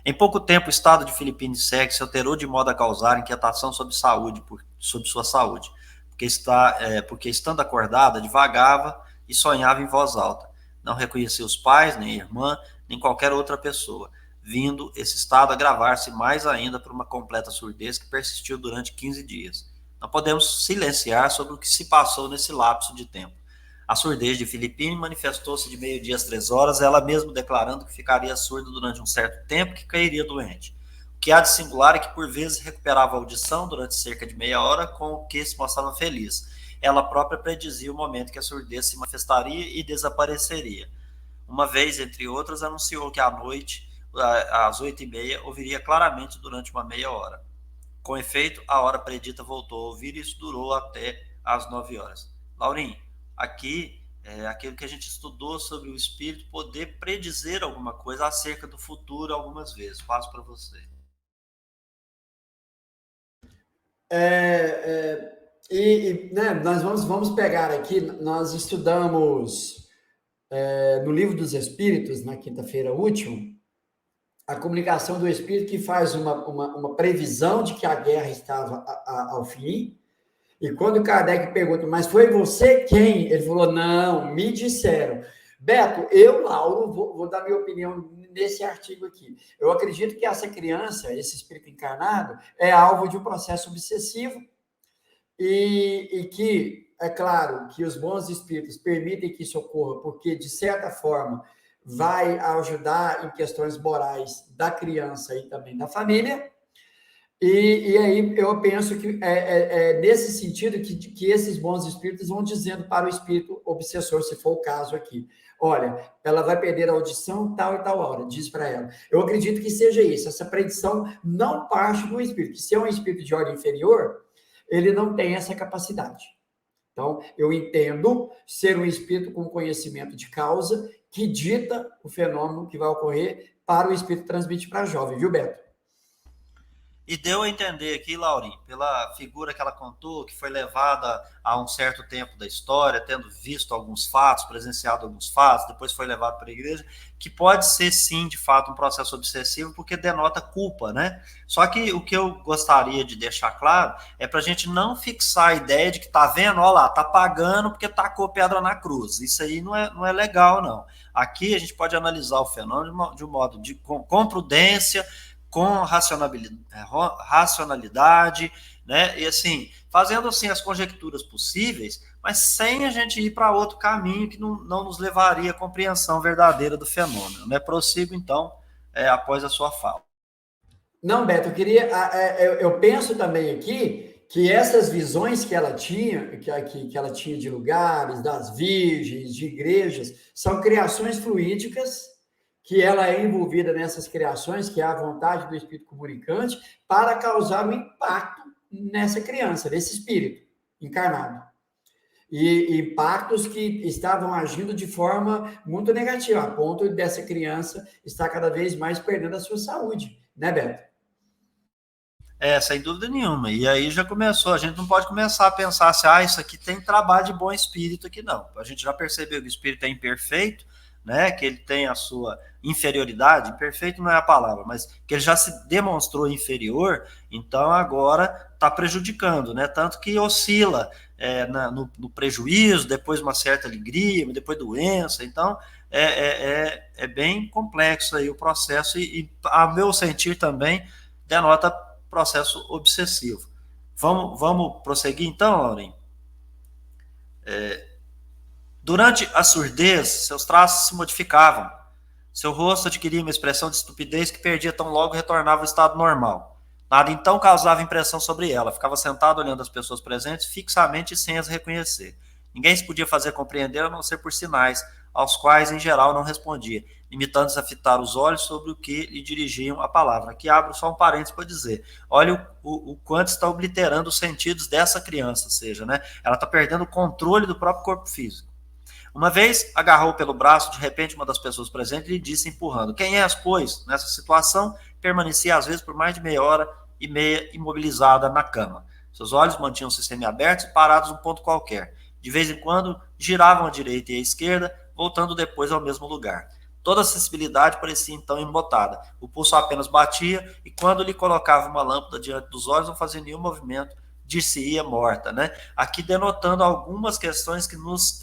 Em pouco tempo, o estado de Philippine Sec se alterou de modo a causar inquietação sobre sua saúde, porque estando acordada, divagava e sonhava em voz alta. Não reconhecia os pais, nem a irmã, nem qualquer outra pessoa, vindo esse estado agravar-se mais ainda por uma completa surdez que persistiu durante 15 dias. Não podemos silenciar sobre o que se passou nesse lapso de tempo. A surdez de Philippine manifestou-se de meio-dia às 3 horas, ela mesma declarando que ficaria surda durante um certo tempo e que cairia doente. O que há de singular é que por vezes recuperava a audição durante cerca de meia hora, com o que se mostrava feliz. Ela própria predizia o momento que a surdez se manifestaria e desapareceria. Uma vez, entre outras, anunciou que à noite, às 8h30, ouviria claramente durante uma meia hora. Com efeito, a hora predita voltou a ouvir e isso durou até às 9 horas. Laurinho, aqui é aquilo que a gente estudou sobre o espírito poder predizer alguma coisa acerca do futuro algumas vezes. Passo para você. Né, nós vamos pegar aqui, nós estudamos no Livro dos Espíritos, na quinta-feira última, a comunicação do espírito que faz uma previsão de que a guerra estava ao fim. E quando Kardec pergunta, mas foi você quem? Ele falou, não, me disseram. Beto, eu, Lauro, vou dar minha opinião nesse artigo aqui. Eu acredito que essa criança, esse espírito encarnado, é alvo de um processo obsessivo e que, é claro, que os bons espíritos permitem que isso ocorra, porque, de certa forma, vai ajudar em questões morais da criança e também da família. E aí eu penso que é nesse sentido que esses bons espíritos vão dizendo para o espírito obsessor, se for o caso aqui, olha, ela vai perder a audição tal e tal hora, diz para ela. Eu acredito que seja isso, essa predição não parte do espírito, que se é um espírito de ordem inferior, ele não tem essa capacidade. Então, eu entendo ser um espírito com conhecimento de causa que dita o fenômeno que vai ocorrer para o espírito transmitir para a jovem, viu, Beto? E deu a entender aqui, Laurinho, pela figura que ela contou, que foi levada a um certo tempo da história, tendo visto alguns fatos, presenciado alguns fatos, depois foi levado para a igreja, que pode ser, sim, de fato, um processo obsessivo, porque denota culpa, né? Só que o que eu gostaria de deixar claro é para a gente não fixar a ideia de que tá vendo, olha lá, tá pagando porque tacou pedra na cruz. Isso aí não é legal, não. Aqui a gente pode analisar o fenômeno de um modo com prudência, com racionalidade, né? E assim, fazendo assim as conjecturas possíveis, mas sem a gente ir para outro caminho que não nos levaria à compreensão verdadeira do fenômeno, né? Prossigo, então, após a sua fala. Não, Beto, eu penso também aqui que essas visões que ela tinha, que ela tinha de lugares, das virgens, de igrejas, são criações fluídicas, que ela é envolvida nessas criações, que é a vontade do espírito comunicante, para causar um impacto nessa criança, nesse espírito encarnado. E impactos que estavam agindo de forma muito negativa, a ponto dessa criança estar cada vez mais perdendo a sua saúde, né, Beto? Sem dúvida nenhuma. E aí já começou, a gente não pode começar a pensar assim, isso aqui tem trabalho de bom espírito aqui, não. A gente já percebeu que o espírito é imperfeito, né, que ele tem a sua inferioridade, imperfeito não é a palavra, mas que ele já se demonstrou inferior, então agora está prejudicando, né, tanto que oscila no prejuízo, depois uma certa alegria, depois doença, então é bem complexo aí o processo e, a meu sentir também, denota processo obsessivo. Vamos prosseguir então, Laurinho? Durante a surdez, seus traços se modificavam. Seu rosto adquiria uma expressão de estupidez que perdia tão logo retornava ao estado normal. Nada então causava impressão sobre ela. Ficava sentada olhando as pessoas presentes fixamente e sem as reconhecer. Ninguém se podia fazer compreender a não ser por sinais, aos quais, em geral, não respondia, limitando-se a fitar os olhos sobre o que lhe dirigiam a palavra. Aqui abro só um parênteses para dizer, olha o quanto está obliterando os sentidos dessa criança, ou seja, né, ela está perdendo o controle do próprio corpo físico. Uma vez, agarrou pelo braço, de repente, uma das pessoas presentes lhe disse, empurrando, quem és, pois, nessa situação, permanecia às vezes por mais de meia hora e meia imobilizada na cama. Seus olhos mantinham-se semi-abertos e parados num ponto qualquer. De vez em quando, giravam à direita e à esquerda, voltando depois ao mesmo lugar. Toda a sensibilidade parecia então embotada. O pulso apenas batia e quando lhe colocava uma lâmpada diante dos olhos não fazia nenhum movimento, dir-se-ia morta, né? Aqui denotando algumas questões que nos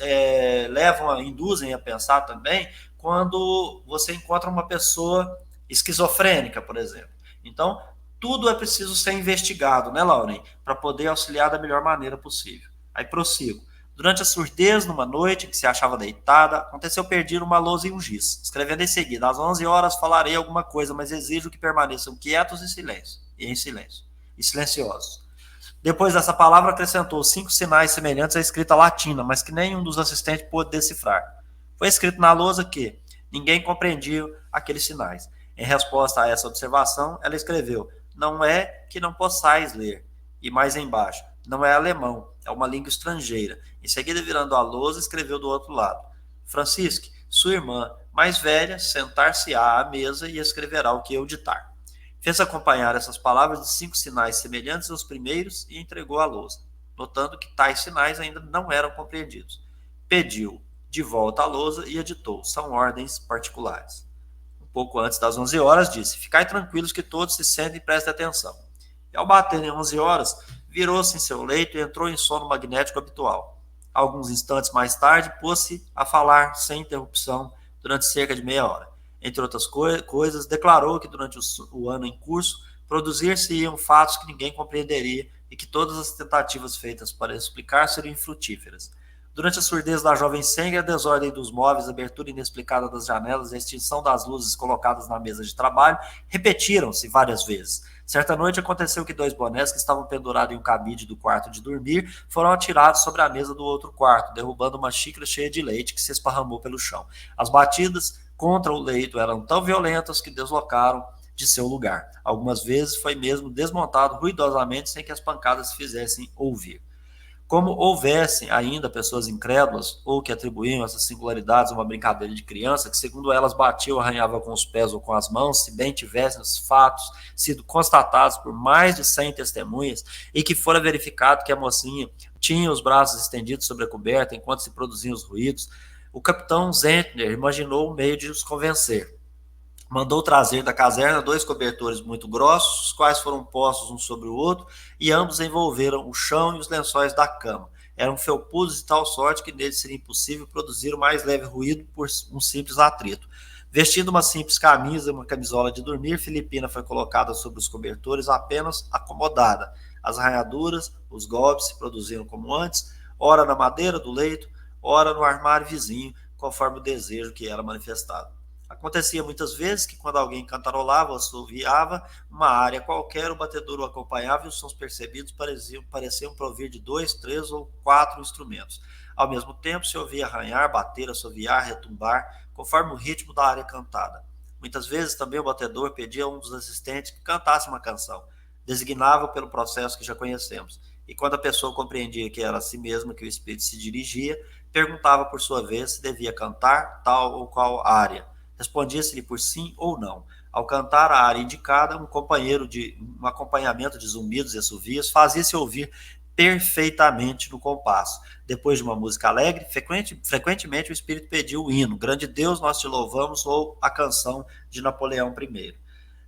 induzem a pensar também quando você encontra uma pessoa esquizofrênica, por exemplo. Então, tudo é preciso ser investigado, né, Lauren? Para poder auxiliar da melhor maneira possível. Aí prossigo. Durante a surdez, numa noite em que se achava deitada, aconteceu perder uma lousa e um giz. Escrevendo em seguida, às 11 horas falarei alguma coisa, mas exijo que permaneçam quietos e em silêncio, e silenciosos. Depois dessa palavra, acrescentou 5 sinais semelhantes à escrita latina, mas que nenhum dos assistentes pôde decifrar. Foi escrito na lousa que ninguém compreendia aqueles sinais. Em resposta a essa observação, ela escreveu: não é que não possais ler. E mais embaixo, não é alemão, é uma língua estrangeira. Em seguida, virando a lousa, escreveu do outro lado: Francisque, sua irmã mais velha, sentar-se-á à mesa e escreverá o que eu ditar. Fez acompanhar essas palavras de 5 sinais semelhantes aos primeiros e entregou a lousa, notando que tais sinais ainda não eram compreendidos. Pediu de volta a lousa e editou. São ordens particulares. Um pouco antes das 11 horas, disse: ficai tranquilos que todos se sentem e prestem atenção. E ao bater em 11 horas, virou-se em seu leito e entrou em sono magnético habitual. Alguns instantes mais tarde, pôs-se a falar sem interrupção durante cerca de meia hora. Entre outras coisas, declarou que durante o ano em curso produzir-se-iam fatos que ninguém compreenderia e que todas as tentativas feitas para explicar seriam infrutíferas. Durante a surdez da jovem Sanger, a desordem dos móveis, a abertura inexplicada das janelas e a extinção das luzes colocadas na mesa de trabalho repetiram-se várias vezes. Certa noite aconteceu que 2 bonés que estavam pendurados em um cabide do quarto de dormir foram atirados sobre a mesa do outro quarto, derrubando uma xícara cheia de leite que se esparramou pelo chão. As batidas contra o leito eram tão violentas que deslocaram de seu lugar. Algumas vezes foi mesmo desmontado ruidosamente sem que as pancadas se fizessem ouvir. Como houvessem ainda pessoas incrédulas ou que atribuíam essas singularidades a uma brincadeira de criança, que segundo elas batia ou arranhava com os pés ou com as mãos, se bem tivessem os fatos sido constatados por mais de 100 testemunhas e que fora verificado que a mocinha tinha os braços estendidos sobre a coberta enquanto se produziam os ruídos, o capitão Zentner imaginou um meio de os convencer. Mandou trazer da caserna 2 cobertores muito grossos, os quais foram postos um sobre o outro, e ambos envolveram o chão e os lençóis da cama. Eram felpudos de tal sorte que neles seria impossível produzir o mais leve ruído por um simples atrito. Vestindo uma simples camisa e uma camisola de dormir, Filipina foi colocada sobre os cobertores apenas acomodada. As arranhaduras, os golpes se produziram como antes, ora na madeira do leito, ora no armário vizinho, conforme o desejo que era manifestado. Acontecia muitas vezes que quando alguém cantarolava ou assoviava uma área qualquer, o batedor o acompanhava e os sons percebidos pareciam provir de 2, 3 ou 4 instrumentos. Ao mesmo tempo se ouvia arranhar, bater, assoviar, retumbar, conforme o ritmo da área cantada. Muitas vezes também o batedor pedia a um dos assistentes que cantasse uma canção, designável pelo processo que já conhecemos. E quando a pessoa compreendia que era a si mesma que o espírito se dirigia, perguntava por sua vez se devia cantar tal ou qual área. Respondia-se-lhe por sim ou não. Ao cantar a área indicada, um acompanhamento de zumbidos e assovios fazia-se ouvir perfeitamente no compasso. Depois de uma música alegre, frequentemente o espírito pediu o hino, Grande Deus, nós te louvamos, ou a canção de Napoleão I.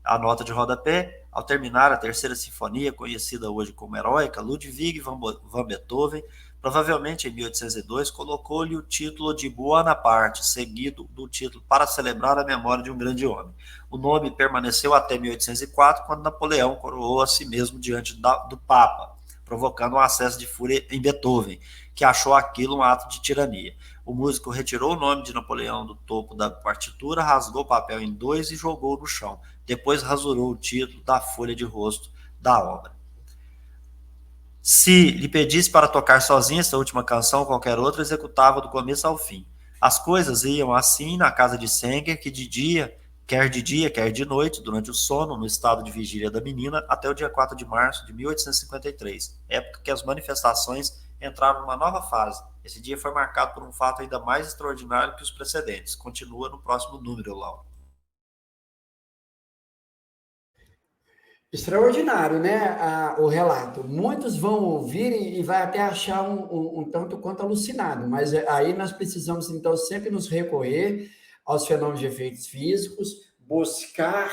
A nota de rodapé, ao terminar a terceira sinfonia, conhecida hoje como Heróica, Ludwig van Beethoven, provavelmente em 1802, colocou-lhe o título de Buonaparte, seguido do título para celebrar a memória de um grande homem. O nome permaneceu até 1804, quando Napoleão coroou a si mesmo diante do Papa, provocando um acesso de fúria em Beethoven, que achou aquilo um ato de tirania. O músico retirou o nome de Napoleão do topo da partitura, rasgou o papel em 2 e jogou no chão. Depois rasurou o título da folha de rosto da obra. Se lhe pedisse para tocar sozinha essa última canção ou qualquer outra, executava do começo ao fim. As coisas iam assim na casa de Sanger, que quer de noite, durante o sono, no estado de vigília da menina, até o dia 4 de março de 1853, época que as manifestações entraram numa nova fase. Esse dia foi marcado por um fato ainda mais extraordinário que os precedentes. Continua no próximo número, Laura. Extraordinário, né? O relato. Muitos vão ouvir e vai até achar um tanto quanto alucinado, mas aí nós precisamos, então, sempre nos recorrer aos fenômenos de efeitos físicos, buscar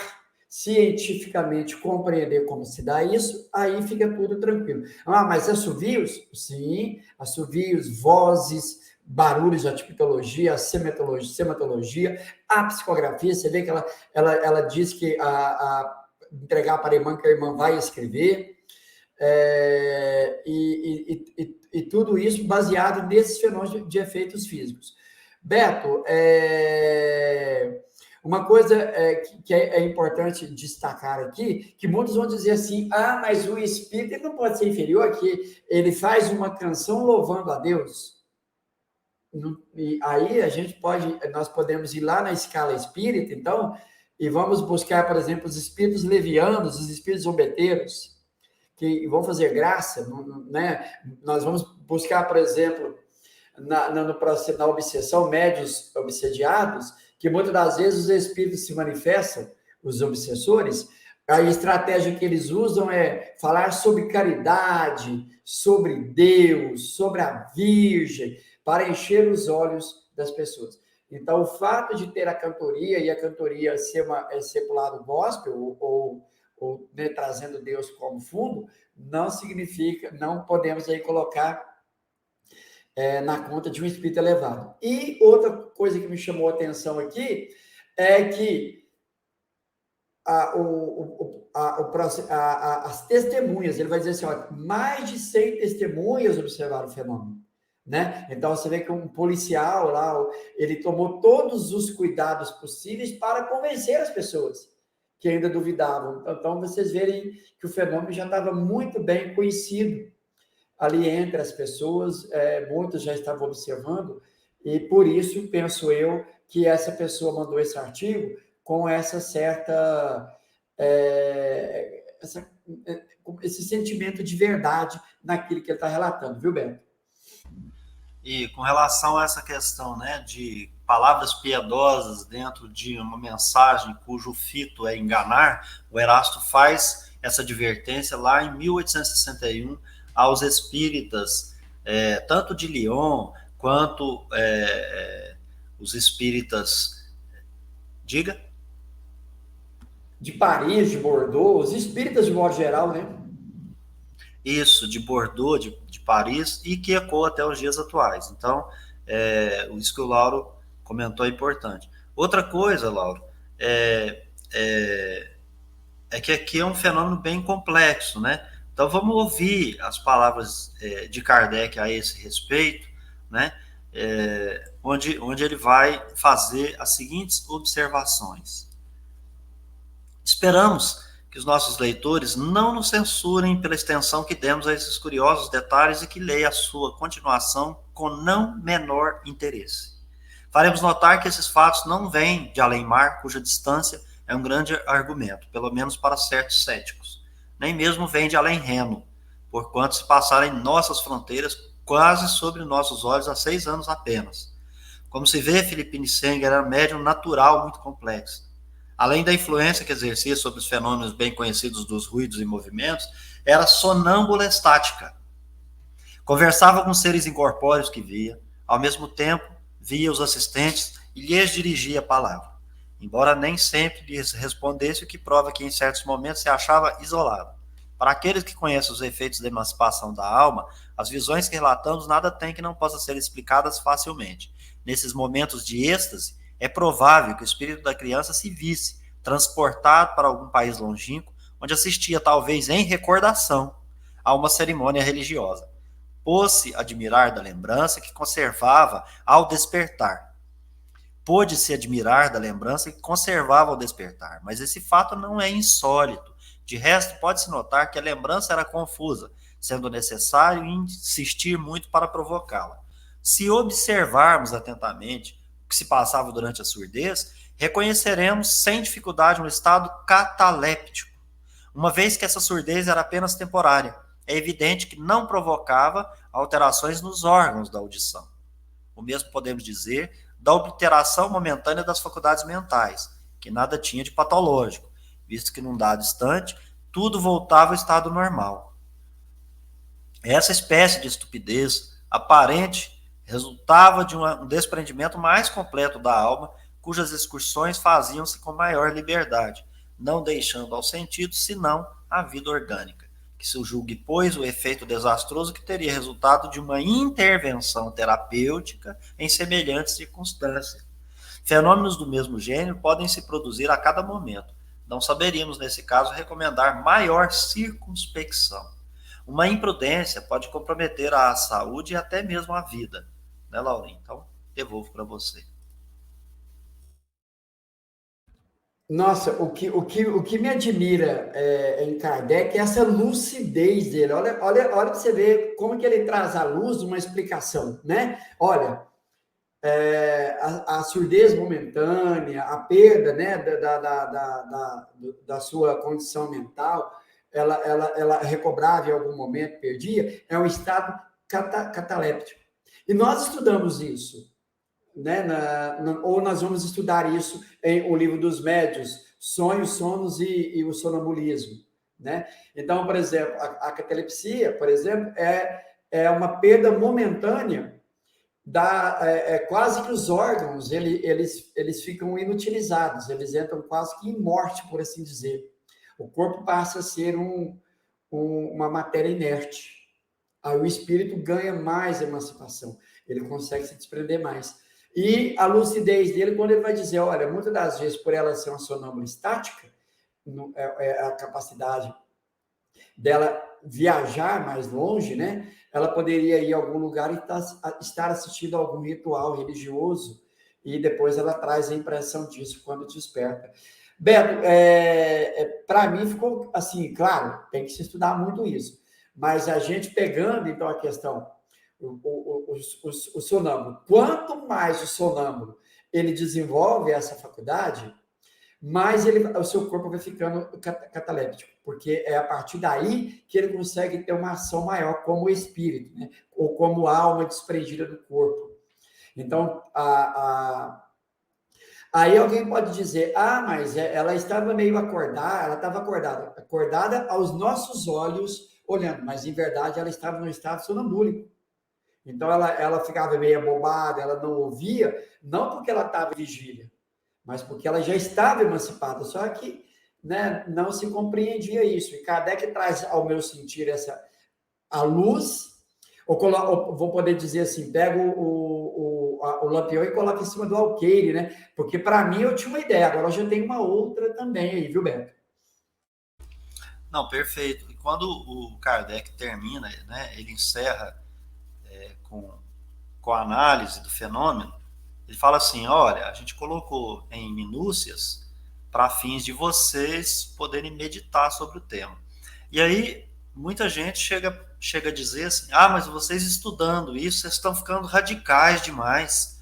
cientificamente compreender como se dá isso, aí fica tudo tranquilo. Ah, mas assovios? Sim, assovios, vozes, barulhos, a tipologia, a sematologia, a psicografia, você vê que ela diz que entregar para a irmã, que a irmã vai escrever, e tudo isso baseado nesses fenômenos de efeitos físicos. Beto, uma coisa que é importante destacar aqui, que muitos vão dizer assim, mas o espírito ele não pode ser inferior, que ele faz uma canção louvando a Deus. E aí nós podemos ir lá na escala espírita, então, e vamos buscar, por exemplo, os espíritos levianos, os espíritos zombeteiros, que vão fazer graça, né? Nós vamos buscar, por exemplo, na obsessão, médios obsediados, que muitas das vezes os espíritos se manifestam, os obsessores, a estratégia que eles usam é falar sobre caridade, sobre Deus, sobre a Virgem, para encher os olhos das pessoas. Então, o fato de ter a cantoria, e a cantoria ser para o lado gospel, ou né, trazendo Deus como fundo, não significa, não podemos aí colocar na conta de um espírito elevado. E outra coisa que me chamou a atenção aqui é que as testemunhas, ele vai dizer assim, ó, mais de 100 testemunhas observaram o fenômeno. Né? Então, você vê que um policial lá, ele tomou todos os cuidados possíveis para convencer as pessoas que ainda duvidavam. Então, vocês verem que o fenômeno já estava muito bem conhecido ali entre as pessoas, muitos já estavam observando, e por isso, penso eu, que essa pessoa mandou esse artigo com essa certa... esse sentimento de verdade naquilo que ele está relatando, viu, Beto? E com relação a essa questão, né, de palavras piedosas dentro de uma mensagem cujo fito é enganar, o Erasto faz essa advertência lá em 1861 aos espíritas, tanto de Lyon quanto os espíritas, diga? De Paris, de Bordeaux, os espíritas de modo geral, né? Isso, de Bordeaux, de Paris, e que ecoa até os dias atuais. Então, isso que o Lauro comentou é importante. Outra coisa, Lauro, é que aqui é um fenômeno bem complexo, né? Então, vamos ouvir as palavras de Kardec a esse respeito, né? Onde ele vai fazer as seguintes observações. Esperamos que os nossos leitores não nos censurem pela extensão que demos a esses curiosos detalhes e que leia a sua continuação com não menor interesse. Faremos notar que esses fatos não vêm de além-mar, cuja distância é um grande argumento, pelo menos para certos céticos. Nem mesmo vêm de além-reno, porquanto se passaram em nossas fronteiras quase sobre nossos olhos há 6 anos apenas. Como se vê, Felipe Nissenger era um médium natural muito complexo. Além da influência que exercia sobre os fenômenos bem conhecidos dos ruídos e movimentos, era sonâmbula estática. Conversava com seres incorpóreos que via, ao mesmo tempo via os assistentes e lhes dirigia a palavra, embora nem sempre lhes respondesse, o que prova que em certos momentos se achava isolado. Para aqueles que conhecem os efeitos da emancipação da alma, as visões que relatamos nada têm que não possam ser explicadas facilmente. Nesses momentos de êxtase, é provável que o espírito da criança se visse transportado para algum país longínquo, onde assistia, talvez em recordação, a uma cerimônia religiosa. Pôde-se admirar da lembrança que conservava ao despertar. Mas esse fato não é insólito. De resto, pode-se notar que a lembrança era confusa, sendo necessário insistir muito para provocá-la. Se observarmos atentamente o que se passava durante a surdez, reconheceremos sem dificuldade um estado cataléptico, uma vez que essa surdez era apenas temporária. É evidente que não provocava alterações nos órgãos da audição. O mesmo podemos dizer da obliteração momentânea das faculdades mentais, que nada tinha de patológico, visto que num dado instante tudo voltava ao estado normal. Essa espécie de estupidez aparente resultava de um desprendimento mais completo da alma, cujas excursões faziam-se com maior liberdade, não deixando ao sentido senão a vida orgânica, que se julgue, pois, o efeito desastroso que teria resultado de uma intervenção terapêutica em semelhantes circunstâncias. Fenômenos do mesmo gênero podem se produzir a cada momento. Não saberíamos, nesse caso, recomendar maior circunspecção. Uma imprudência pode comprometer a saúde e até mesmo a vida. Né, Laurinha? Então, devolvo para você. Nossa, o que me admira em Kardec é essa lucidez dele. Olha para você ver como que ele traz à luz uma explicação, né? Olha, a surdez momentânea, a perda, né, da sua condição mental, ela recobrava em algum momento, perdia, é um estado cataléptico. E nós estudamos isso, né? Ou nós vamos estudar isso em O Livro dos Médiuns, Sonhos, Sonos e o Sonambulismo, né? Então, por exemplo, a catalepsia, por exemplo, é uma perda momentânea quase que os órgãos, eles ficam inutilizados, eles entram quase que em morte, por assim dizer. O corpo passa a ser uma matéria inerte. Aí o espírito ganha mais emancipação, ele consegue se desprender mais. E a lucidez dele, quando ele vai dizer, olha, muitas das vezes, por ela ser uma sonâmbula estática, a capacidade dela viajar mais longe, né? Ela poderia ir a algum lugar e estar assistindo a algum ritual religioso, e depois ela traz a impressão disso quando desperta. Beto, para mim ficou assim, claro, tem que se estudar muito isso, mas a gente pegando, então, a questão, o sonâmbulo, quanto mais o sonâmbulo ele desenvolve essa faculdade, mais o seu corpo vai ficando cataléptico, porque é a partir daí que ele consegue ter uma ação maior como espírito, né? Ou como alma desprendida do corpo. Então, aí alguém pode dizer, mas ela estava meio acordada, ela estava acordada aos nossos olhos, olhando, mas em verdade ela estava no estado sonambúlico. Então ela ficava meio abobada, ela não ouvia, não porque ela estava em vigília, mas porque ela já estava emancipada, só que, né, não se compreendia isso. E Kardec traz, ao meu sentir, a luz, ou vou poder dizer assim, pega o lampião e coloca em cima do alqueire, né? Porque, para mim, eu tinha uma ideia, agora eu já tenho uma outra também aí, viu, Beto? Não, perfeito. E quando o Kardec termina, né, ele encerra com a análise do fenômeno, ele fala assim, olha, a gente colocou em minúcias para fins de vocês poderem meditar sobre o tema. E aí, muita gente chega a dizer assim, mas vocês estudando isso, vocês estão ficando radicais demais.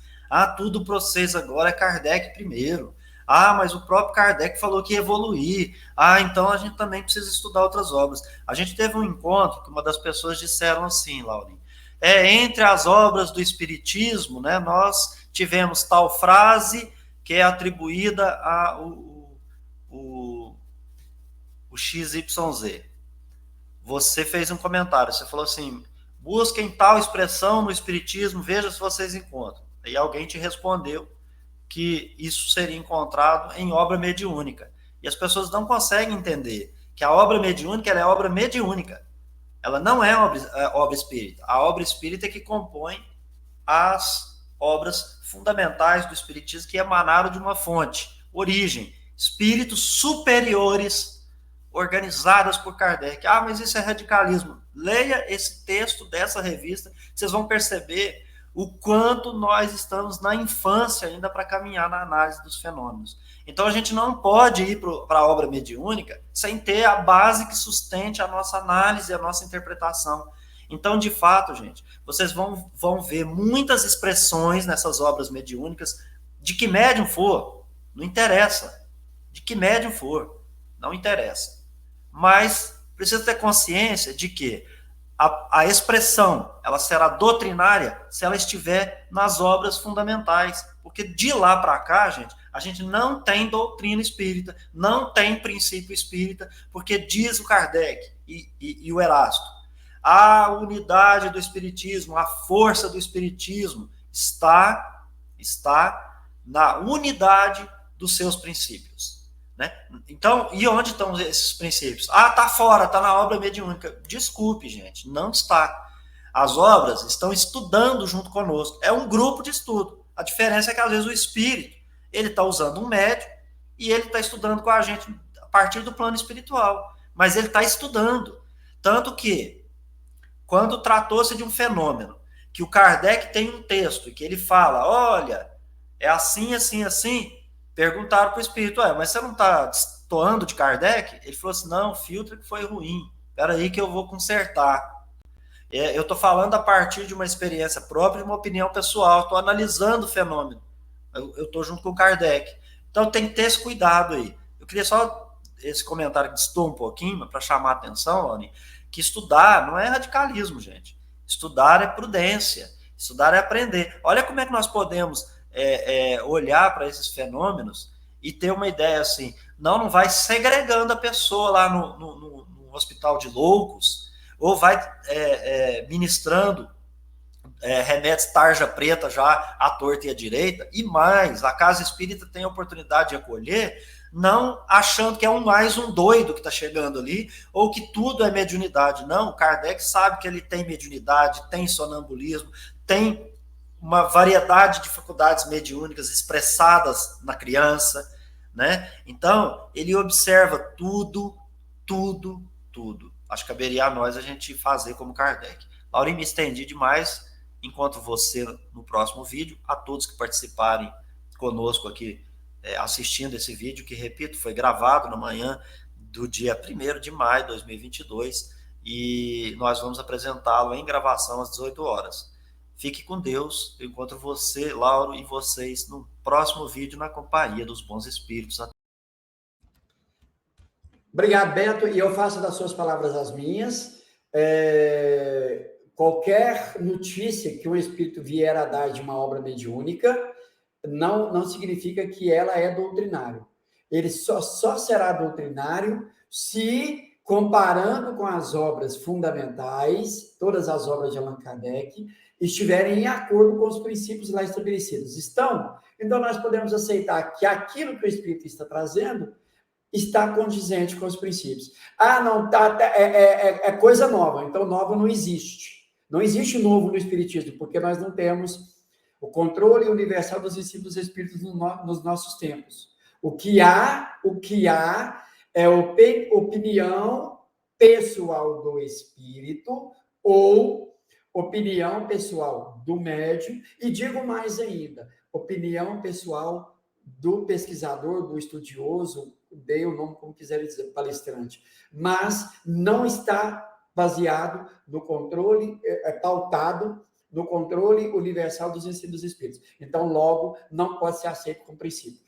Tudo para vocês agora é Kardec primeiro. Mas o próprio Kardec falou que ia evoluir. Então a gente também precisa estudar outras obras. A gente teve um encontro que uma das pessoas disseram assim, Laurinha, entre as obras do Espiritismo, né, nós tivemos tal frase que é atribuída o XYZ. Você fez um comentário, você falou assim, busquem tal expressão no Espiritismo, veja se vocês encontram. Aí alguém te respondeu que isso seria encontrado em obra mediúnica. E as pessoas não conseguem entender que a obra mediúnica ela é obra mediúnica. Ela não é obra espírita. A obra espírita é que compõe as obras fundamentais do Espiritismo que emanaram de uma fonte, origem, espíritos superiores organizadas por Kardec. Mas isso é radicalismo. Leia esse texto dessa revista, vocês vão perceber o quanto nós estamos na infância ainda para caminhar na análise dos fenômenos. Então a gente não pode ir para a obra mediúnica sem ter a base que sustente a nossa análise, a nossa interpretação. Então, de fato, gente, vocês vão ver muitas expressões nessas obras mediúnicas, de que médium for, não interessa. De que médium for, não interessa. Mas precisa ter consciência de que a expressão ela será doutrinária se ela estiver nas obras fundamentais. Porque de lá para cá, gente, A gente não tem doutrina espírita, não tem princípio espírita, porque diz o Kardec e o Erasto, a unidade do espiritismo, a força do espiritismo está na unidade dos seus princípios, né? Então, e onde estão esses princípios? Tá fora, tá na obra mediúnica. Desculpe, gente, não está. As obras estão estudando junto conosco. É um grupo de estudo. A diferença é que, às vezes, o espírito, ele está usando um médium e ele está estudando com a gente a partir do plano espiritual. Mas ele está estudando. Tanto que, quando tratou-se de um fenômeno, que o Kardec tem um texto, que ele fala, olha, é assim, assim, assim, perguntaram para o espírito, mas você não está destoando de Kardec? Ele falou assim, não, filtro que foi ruim. Espera aí que eu vou consertar. Eu estou falando a partir de uma experiência própria, de uma opinião pessoal, estou analisando o fenômeno. Eu estou junto com o Kardec. Então tem que ter esse cuidado aí. Eu queria só esse comentário que distou um pouquinho, para chamar a atenção, Rony, que estudar não é radicalismo, gente. Estudar é prudência. Estudar é aprender. Olha como é que nós podemos olhar para esses fenômenos e ter uma ideia assim, não vai segregando a pessoa lá no hospital de loucos, ou vai ministrando remédios tarja preta já à torta e à direita, e mais, a casa espírita tem a oportunidade de acolher, não achando que é mais um doido que está chegando ali, ou que tudo é mediunidade. Não, o Kardec sabe que ele tem mediunidade, tem sonambulismo, tem uma variedade de faculdades mediúnicas expressadas na criança, né? Então, ele observa tudo. Acho que caberia a nós a gente fazer como Kardec. Laurinho, me estendi demais. Encontro você no próximo vídeo. A todos que participarem conosco aqui, assistindo esse vídeo, que, repito, foi gravado na manhã do dia 1º de maio de 2022, e nós vamos apresentá-lo em gravação às 18 horas. Fique com Deus. Eu encontro você, Lauro, e vocês no próximo vídeo na companhia dos bons espíritos. Obrigado, Beto. E eu faço das suas palavras as minhas. Qualquer notícia que um espírito vier a dar de uma obra mediúnica não significa que ela é doutrinário. Ele só será doutrinário se, comparando com as obras fundamentais, todas as obras de Allan Kardec, estiverem em acordo com os princípios lá estabelecidos. Estão? Então, nós podemos aceitar que aquilo que o espírito está trazendo está condizente com os princípios. Não, é coisa nova, então nova não existe. Não existe novo no espiritismo, porque nós não temos o controle universal dos ensinos dos espíritos nos nossos tempos. O que há é opinião pessoal do espírito ou opinião pessoal do médium, e digo mais ainda, opinião pessoal do pesquisador, do estudioso, dê o nome como quiserem dizer, palestrante, mas não está baseado no controle, pautado no controle universal dos ensinos dos espíritos. Então, logo, não pode ser aceito como princípio.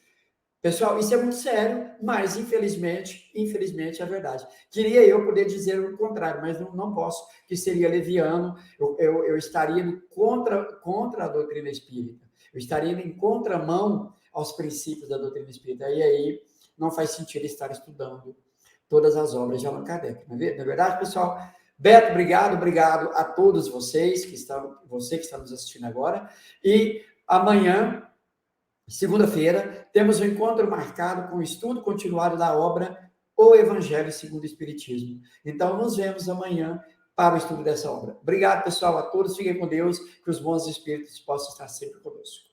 Pessoal, isso é muito sério, mas infelizmente é verdade. Queria eu poder dizer o contrário, mas não posso, que seria leviano, eu estaria indo contra a doutrina espírita, eu estaria indo em contramão aos princípios da doutrina espírita, e aí não faz sentido estar estudando todas as obras de Allan Kardec, não é verdade, pessoal? Beto, obrigado a todos vocês você que está nos assistindo agora, e amanhã, segunda-feira, temos um encontro marcado com o estudo continuado da obra O Evangelho segundo o Espiritismo. Então, nos vemos amanhã para o estudo dessa obra. Obrigado, pessoal, a todos. Fiquem com Deus, que os bons espíritos possam estar sempre conosco.